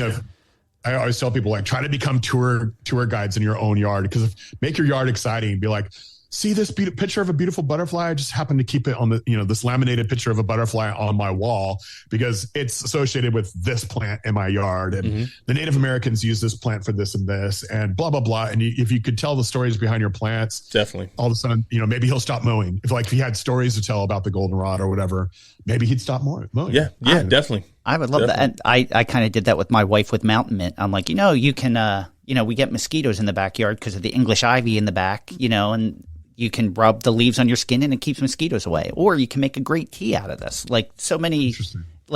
I always tell people, try to become tour guides in your own yard, because make your yard exciting. Be like, see this picture of a beautiful butterfly? I just happened to keep it on this laminated picture of a butterfly on my wall because it's associated with this plant in my yard. And the Native Americans use this plant for this and this and blah, blah, blah. And if you could tell the stories behind your plants, definitely, all of a sudden, maybe he'll stop mowing. If he had stories to tell about the goldenrod or whatever, maybe he'd stop mowing. Yeah, definitely. I would love that. And I kind of did that with my wife with mountain mint. I'm like, you can, we get mosquitoes in the backyard because of the English ivy in the back, and you can rub the leaves on your skin and it keeps mosquitoes away. Or you can make a great tea out of this. Like so many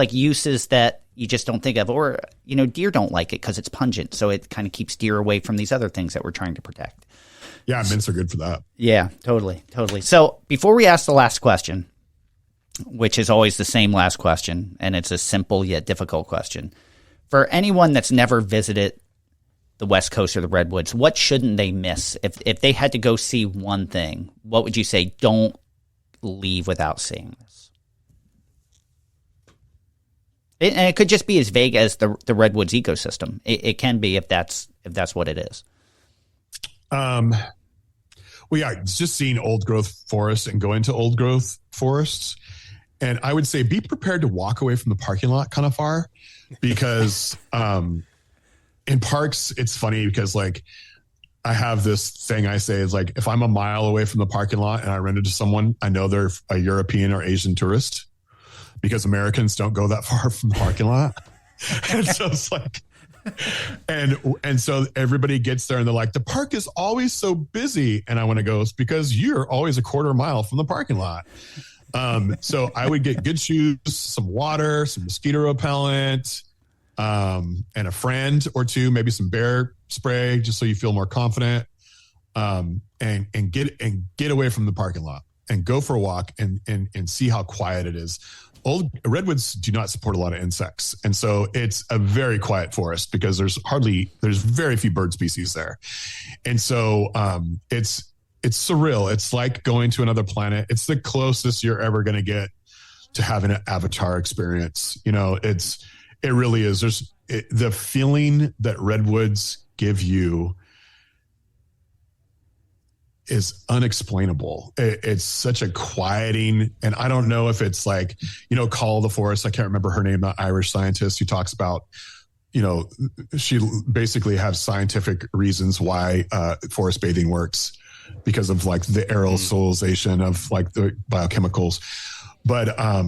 uses that you just don't think of. Or, deer don't like it because it's pungent. So it kind of keeps deer away from these other things that we're trying to protect. Yeah, mints are good for that. Yeah, totally. So before we ask the last question, which is always the same last question, and it's a simple yet difficult question. For anyone that's never visited the West Coast or the Redwoods, what shouldn't they miss? If they had to go see one thing, what would you say? Don't leave without seeing this. And it could just be as vague as the Redwoods ecosystem. It can be if that's what it is. It's just seeing old growth forests and going to old growth forests. And I would say be prepared to walk away from the parking lot kind of far, because in parks, it's funny because I have this thing I say is if I'm a mile away from the parking lot and I run into someone, I know they're a European or Asian tourist, because Americans don't go that far from the parking lot. And so it's and so everybody gets there and they're like, the park is always so busy. And I want to go, it's because you're always a quarter mile from the parking lot. So I would get good shoes, some water, some mosquito repellent, and a friend or two, maybe some bear spray, just so you feel more confident. And get away from the parking lot and go for a walk and see how quiet it is. Old redwoods do not support a lot of insects. And so it's a very quiet forest because there's very few bird species there. And so, it's surreal. It's like going to another planet. It's the closest you're ever going to get to having an Avatar experience. It really is. The feeling that redwoods give you is unexplainable. It's such a quieting, and I don't know if it's like, Call of the Forest. I can't remember her name, the Irish scientist who talks about, she basically has scientific reasons why forest bathing works because of like the aerosolization of like the biochemicals. But I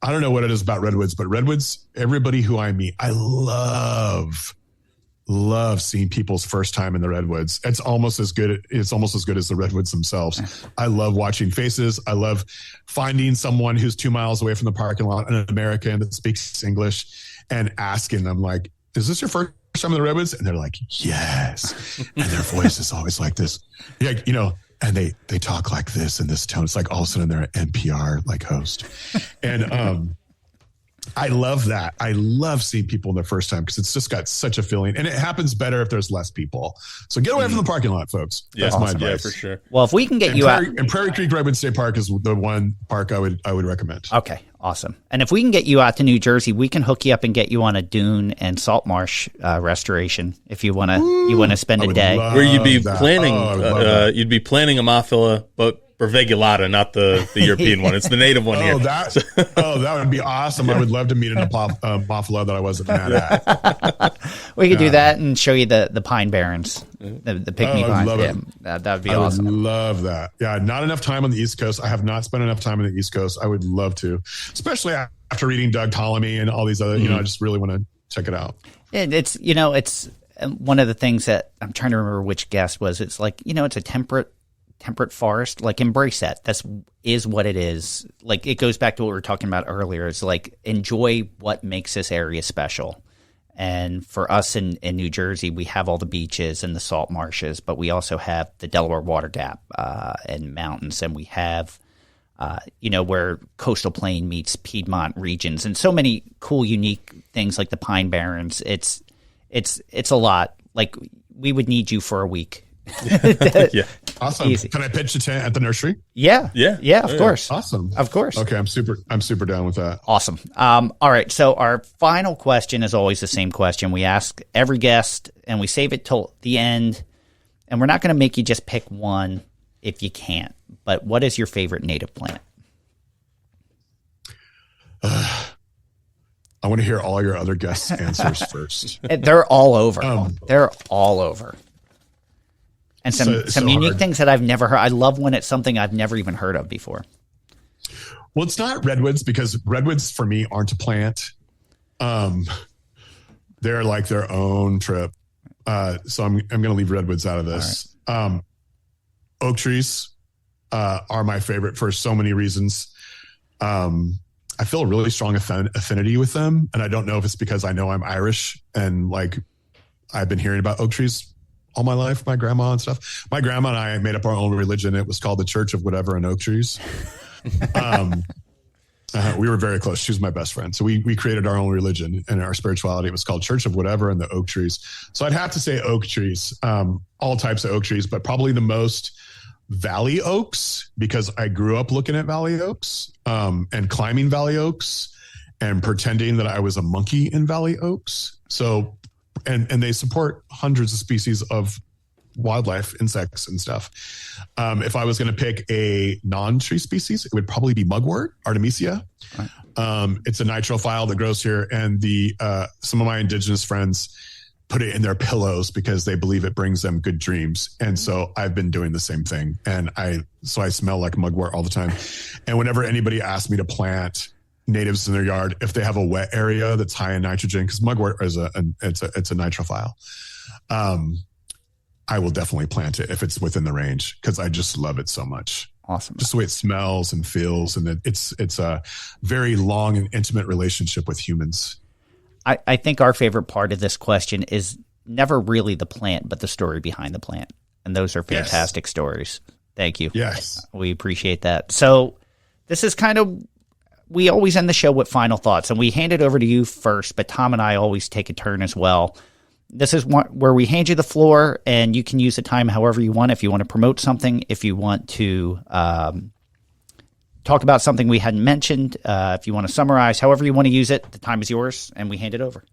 don't know what it is about redwoods, but redwoods, everybody who I meet, I love seeing people's first time in the redwoods. It's almost as good as the redwoods themselves. I love watching faces. I love finding someone who's 2 miles away from the parking lot, an American that speaks English, and asking them like, is this your first time in the redwoods? And they're like, yes. And their voice is always like this. Yeah, and they talk like this in this tone. It's like all of a sudden they're an NPR like host. And I love that. I love seeing people in their first time because it's just got such a feeling, and it happens better if there's less people. So get away from the parking lot, folks. That's my advice. Yeah, for sure. Well, if we can get you out, and Prairie Creek Redwood State Park is the one park I would recommend. Okay, awesome. And if we can get you out to New Jersey, we can hook you up and get you on a dune and salt marsh restoration if you want to spend a day. Where you'd be planning, you'd be planning Ammophila, but Vervaculata, not the European one. It's the native one here. That would be awesome. I would love to meet an Ammophila that I wasn't mad at. We could do that and show you the pine barrens, the pygmy pine. Love it. That would be awesome. I would love that. Yeah, not enough time on the East Coast. I have not spent enough time on the East Coast. I would love to, especially after reading Doug Ptolemy and all these other. I just really want to check it out. It's one of the things that I'm trying to remember which guest was. It's like it's a temperate forest. Like, embrace that. That's is what it is. Like, it goes back to what we were talking about earlier. It's like, enjoy what makes this area special. And for us in New Jersey, we have all the beaches and the salt marshes, but we also have the Delaware Water Gap and mountains, and we have where coastal plain meets Piedmont regions, and so many cool, unique things like the Pine Barrens. It's a lot. Like, we would need you for a week. Yeah. Awesome. Easy. Can I pitch a tent at the nursery? Yeah. Of course. Awesome. Of course. Okay. I'm super down with that. Awesome. All right. So our final question is always the same question. We ask every guest, and we save it till the end. And we're not going to make you just pick one if you can't. But what is your favorite native plant? I want to hear all your other guests' answers first. They're all over. They're all over. And some unique things that I've never heard. I love when it's something I've never even heard of before. Well, it's not redwoods, because redwoods for me aren't a plant. They're like their own trip. So I'm going to leave redwoods out of this. Right. Oak trees are my favorite for so many reasons. I feel a really strong affinity with them. And I don't know if it's because I know I'm Irish and like I've been hearing about oak trees all my life, my grandma and stuff. My grandma and I made up our own religion. It was called the Church of Whatever and Oak Trees. We were very close. She was my best friend. So we created our own religion and our spirituality. It was called Church of Whatever and the Oak Trees. So I'd have to say oak trees, all types of oak trees, but probably the most valley oaks, because I grew up looking at valley oaks and climbing valley oaks and pretending that I was a monkey in valley oaks. So, and they support hundreds of species of wildlife, insects and stuff. If I was going to pick a non-tree species, it would probably be mugwort, Artemisia. Right. It's a nitrophile that grows here, and some of my indigenous friends put it in their pillows because they believe it brings them good dreams. And so I've been doing the same thing. And I smell like mugwort all the time. And whenever anybody asks me to plant natives in their yard, if they have a wet area that's high in nitrogen, because mugwort is it's a nitrophile, I will definitely plant it if it's within the range, because I just love it so much. Awesome. Just the way it smells and feels. And it's a very long and intimate relationship with humans. I think our favorite part of this question is never really the plant, but the story behind the plant. And those are fantastic stories. Thank you. Yes. We appreciate that. So this is kind of, we always end the show with final thoughts, and we hand it over to you first, but Tom and I always take a turn as well. This is where we hand you the floor, and you can use the time however you want. If you want to promote something, if you want to talk about something we hadn't mentioned. If you want to summarize, however you want to use it, the time is yours, and we hand it over.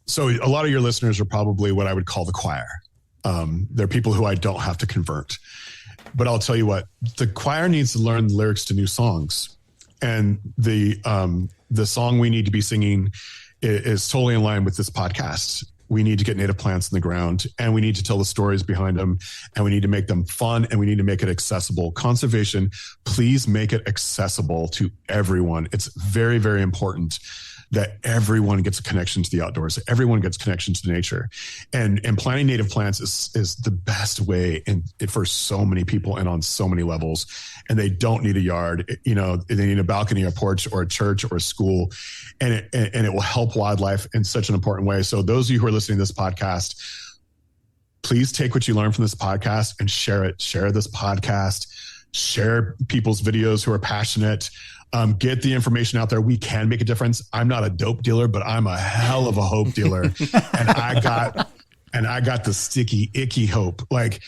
So a lot of your listeners are probably what I would call the choir. They're people who I don't have to convert. But I'll tell you what, the choir needs to learn the lyrics to new songs. And the song we need to be singing is totally in line with this podcast. We need to get native plants in the ground, and we need to tell the stories behind them, and we need to make them fun, and we need to make it accessible. Conservation, please make it accessible to everyone. It's very, very important that everyone gets a connection to the outdoors. Everyone gets connection to nature. And planting native plants is the best way for so many people and on so many levels. And they don't need a yard. You know, they need a balcony, a porch, or a church, or a school. And it will help wildlife in such an important way. So those of you who are listening to this podcast, please take what you learn from this podcast and share it. Share this podcast. Share people's videos who are passionate. Get the information out there. We can make a difference. I'm not a dope dealer, but I'm a hell of a hope dealer. And I got the sticky, icky hope. Like,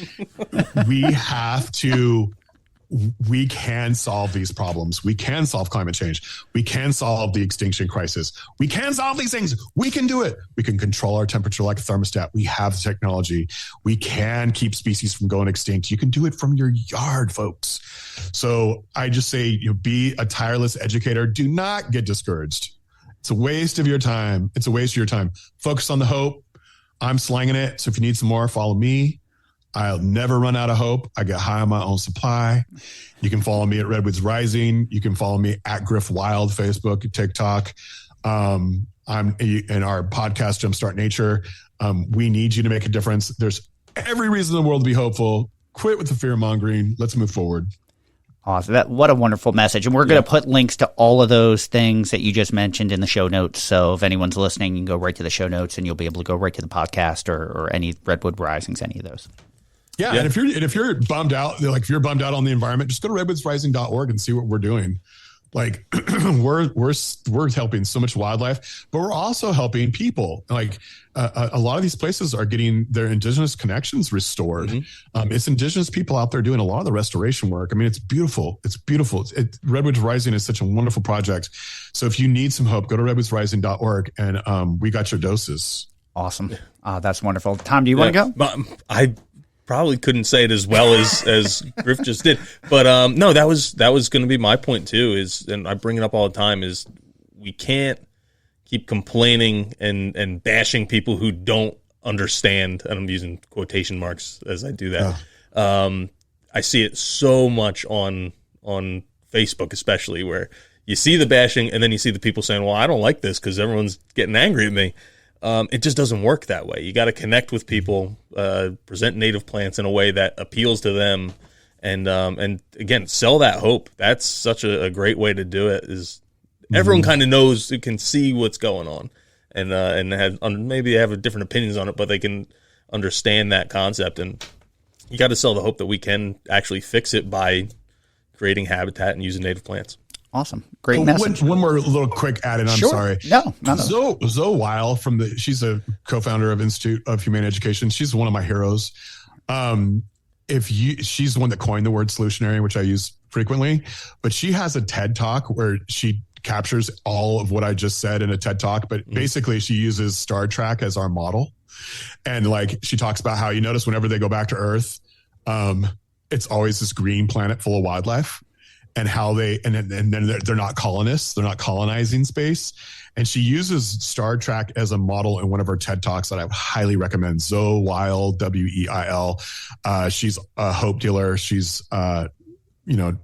we can solve these problems. We can solve climate change. We can solve the extinction crisis. We can solve these things. We can do it. We can control our temperature like a thermostat. We have the technology. We can keep species from going extinct. You can do it from your yard, folks. So I just say, be a tireless educator. Do not get discouraged. It's a waste of your time. It's a waste of your time. Focus on the hope. I'm slanging it. So if you need some more, follow me. I'll never run out of hope. I get high on my own supply. You can follow me at Redwoods Rising. You can follow me at Griff Wild, Facebook, TikTok. I'm in our podcast, Jumpstart Nature. We need you to make a difference. There's every reason in the world to be hopeful. Quit with the fear mongering. Let's move forward. Awesome. What a wonderful message. And we're going to put links to all of those things that you just mentioned in the show notes. So if anyone's listening, you can go right to the show notes and you'll be able to go right to the podcast or any Redwood Risings, any of those. Yeah. And if you're bummed out, like if you're bummed out on the environment, just go to redwoodsrising.org and see what we're doing. Like we're helping so much wildlife, but we're also helping people. Like a lot of these places are getting their indigenous connections restored. Mm-hmm. It's indigenous people out there doing a lot of the restoration work. I mean, it's beautiful. It's beautiful. Redwoods Rising is such a wonderful project. So if you need some hope, go to redwoodsrising.org and we got your doses. Awesome. That's wonderful. Tom, do you want to go? I probably couldn't say it as well as Griff just did, but no, that was going to be my point too. And I bring it up all the time, is we can't keep complaining and bashing people who don't understand. And I'm using quotation marks as I do that. I see it so much on Facebook, especially, where you see the bashing and then you see the people saying, "Well, I don't like this because everyone's getting angry at me." It just doesn't work that way. You got to connect with people, present native plants in a way that appeals to them, and again, sell that hope. That's such a great way to do it. Is everyone kind of knows, who can see what's going on, and maybe they have different opinions on it, but they can understand that concept. And you got to sell the hope that we can actually fix it by creating habitat and using native plants. Awesome. Great message. One more little quick add-in. I'm sorry. No. Zoe Weil she's a co-founder of Institute of Humane Education. She's one of my heroes. She's the one that coined the word solutionary, which I use frequently, but she has a TED Talk where she captures all of what I just said in a TED Talk, but basically she uses Star Trek as our model. And like, she talks about how, you notice whenever they go back to Earth, it's always this green planet full of wildlife. And how then they're not colonists, they're not colonizing space. And she uses Star Trek as a model in one of her TED Talks that I would highly recommend. Zoe Weil, Weil. She's a hope dealer. She's, her and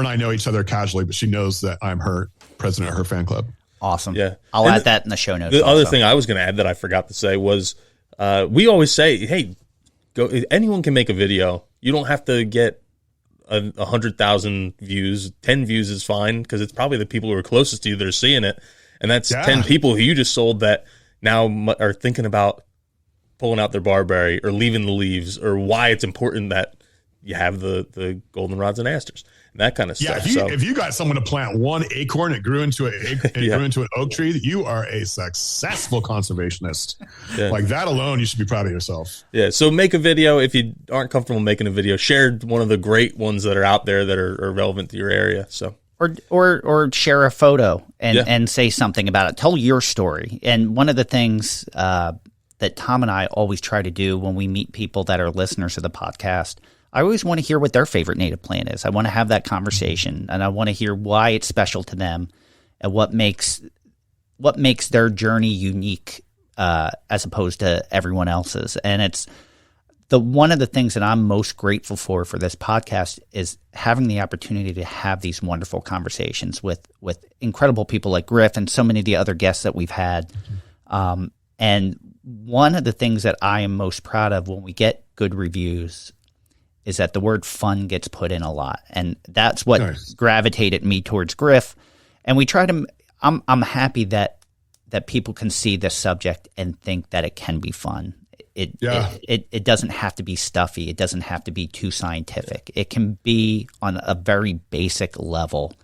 I know each other casually, but she knows that I'm her president of her fan club. Awesome. Yeah. I'll add that in the show notes. The other thing I was going to add that I forgot to say was, we always say, hey, anyone can make a video. You don't have to get 100,000 views. 10 views is fine, because it's probably the people who are closest to you that are seeing it, and that's 10 people who you just sold that now are thinking about pulling out their barberry or leaving the leaves, or why it's important that you have the goldenrods and asters. that kind of Yeah, stuff. if you got someone to plant one acorn, it grew into grew into an oak tree. You are a successful conservationist. Yeah. Like that alone, you should be proud of yourself. Yeah. So make a video. If you aren't comfortable making a video, share one of the great ones that are out there that are relevant to your area. So. Or share a photo and say something about it. Tell your story. And one of the things that Tom and I always try to do when we meet people that are listeners of the podcast, I always want to hear what their favorite native plant is. I want to have that conversation, and I want to hear why it's special to them and what makes their journey unique as opposed to everyone else's. And it's one of the things that I'm most grateful for this podcast is having the opportunity to have these wonderful conversations with incredible people like Griff and so many of the other guests that we've had. And one of the things that I am most proud of when we get good reviews is that the word fun gets put in a lot. And that's what gravitated me towards Griff. And we try to, I'm happy that people can see this subject and think that it can be fun. It doesn't have to be stuffy. It doesn't have to be too scientific. It can be on a very basic level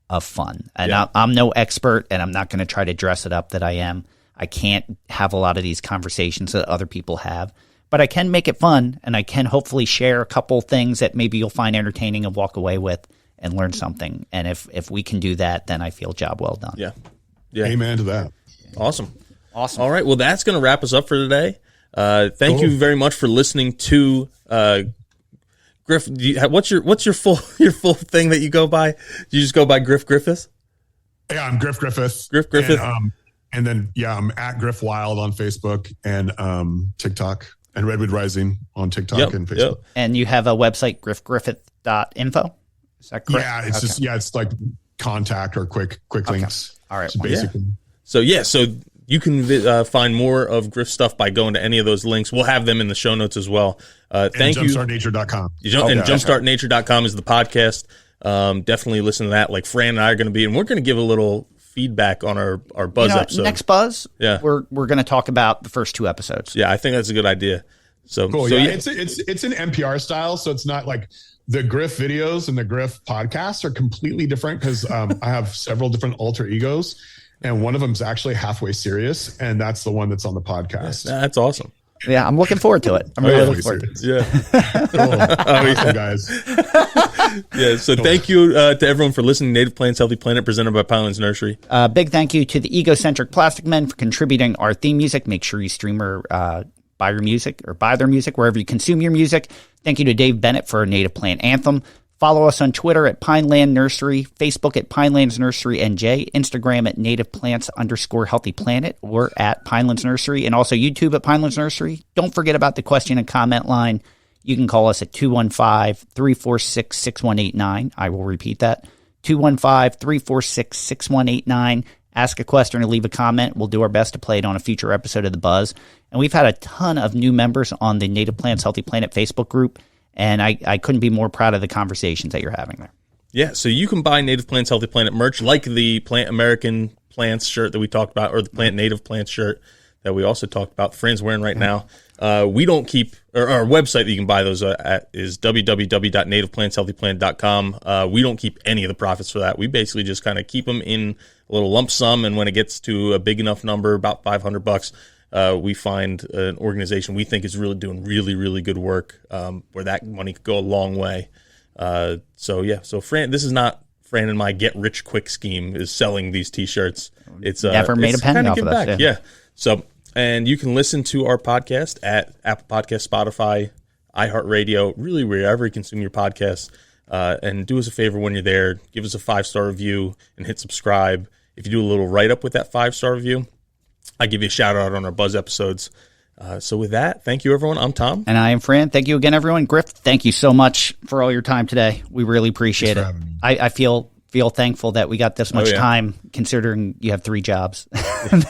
of fun. And I'm no expert, and I'm not going to try to dress it up that I am. I can't have a lot of these conversations that other people have. But I can make it fun, and I can hopefully share a couple things that maybe you'll find entertaining and walk away with and learn something. And if we can do that, then I feel job well done. Yeah. Amen to that. Awesome. All right. Well, that's going to wrap us up for today. Thank you very much for listening to Griff. What's your full thing that you go by? Do you just go by Griffith? Yeah, I'm Griffith. Griffith. And then I'm at Griff Wild on Facebook and TikTok, and Redwood Rising on TikTok and Facebook. Yep. And you have a website, griffgriffith.info. Is that correct? Yeah, it's it's like contact or quick links. All right. So basically. So you can find more of Griff stuff by going to any of those links. We'll have them in the show notes as well. Thank you. JumpstartNature.com. And JumpstartNature.com is the podcast. Definitely listen to that. Like Fran and I are going to be, and we're going to give a little feedback on our Buzz episode. Next Buzz, we're going to talk about the first 2 episodes. Yeah, I think that's a good idea. So cool. It's an NPR style, so it's not like the Griff videos and the Griff podcasts are completely different because I have several different alter egos, and one of them is actually halfway serious, and that's the one that's on the podcast. Yeah, that's awesome. Yeah, I'm looking forward to it. I'm really looking forward to it. Yeah. Cool. Awesome, guys. So thank you to everyone for listening to Native Plants, Healthy Planet, presented by Pinelands Nursery. Big thank you to the Egocentric Plastic Men for contributing our theme music. Make sure you stream or buy their music wherever you consume your music. Thank you to Dave Bennett for our Native Plant Anthem. Follow us on Twitter at Pineland Nursery, Facebook at Pinelands Nursery NJ, Instagram at Native Plants_Healthy Planet, or at Pinelands Nursery, and also YouTube at Pinelands Nursery. Don't forget about the question and comment line. You can call us at 215-346-6189. I will repeat that, 215-346-6189. Ask a question or leave a comment. We'll do our best to play it on a future episode of The Buzz. And we've had a ton of new members on the Native Plants Healthy Planet Facebook group, and I couldn't be more proud of the conversations that you're having there. Yeah, so you can buy Native Plants Healthy Planet merch like the Plant American Plants shirt that we talked about, or the Plant Native Plants shirt that we also talked about. Friend's wearing right now. We don't keep, or our website that you can buy those at is www.nativeplantshealthyplanet.com. We don't keep any of the profits for that. We basically just kind of keep them in a little lump sum, and when it gets to a big enough number, about $500, we find an organization we think is really doing really good work, where that money could go a long way. So Fran, this is not Fran and my get rich quick scheme is selling these t-shirts. It's never made a penny off of us. Yeah. So, and you can listen to our podcast at Apple Podcasts, Spotify, iHeartRadio, really wherever you consume your podcasts. And do us a favor when you're there, give us a 5-star review and hit subscribe. If you do a little write-up with that 5-star review, I give you a shout-out on our Buzz episodes. So with that, thank you, everyone. I'm Tom. And I am Fran. Thank you again, everyone. Griff, thank you so much for all your time today. We really appreciate it. I feel thankful that we got this much time, considering you have 3 jobs. Coming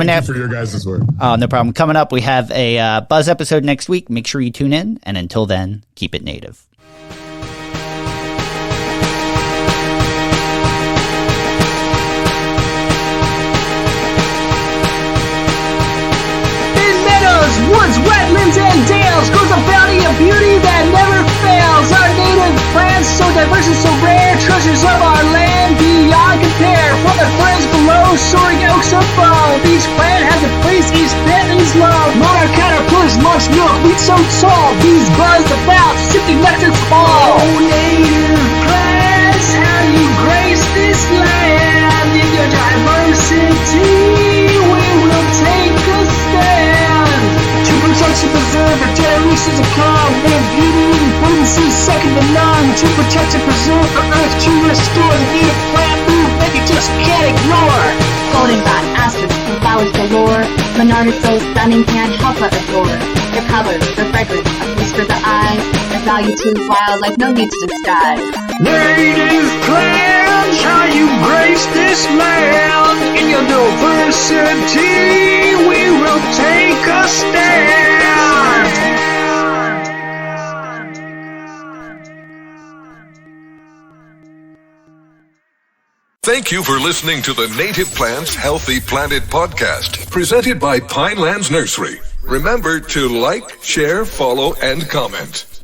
Thank you for your guys' work. No problem. Coming up, we have a Buzz episode next week. Make sure you tune in. And until then, keep it native. Woods, wetlands, and dales grows a bounty of beauty that never fails. Our so diverse and so rare, treasures of our land beyond compare. From the threads below, soaring oaks above, each plant has a place, each plant is love. Monarch caterpillars launch milk, wheat so tall, bees buzz about, sipping nectar fall. Oh, native plants, how you grace this land. In your diversity, we will take a stand. To protect and preserve our generations to come, and beauty and potency second to none. To protect and preserve the earth, to restore the native plant movement you just can't ignore. Goldenrod, asters, and flowers galore. Monarch is so stunning, can't help but adore. Their colors, their fragrance, a feast for the eyes. Their value to wildlife, no need to disguise. Native plants, how you grace this land. In your diversity, we will take a stand. Thank you for listening to the Native Plants Healthy Planet podcast, presented by Pinelands Nursery. Remember to like, share, follow, and comment.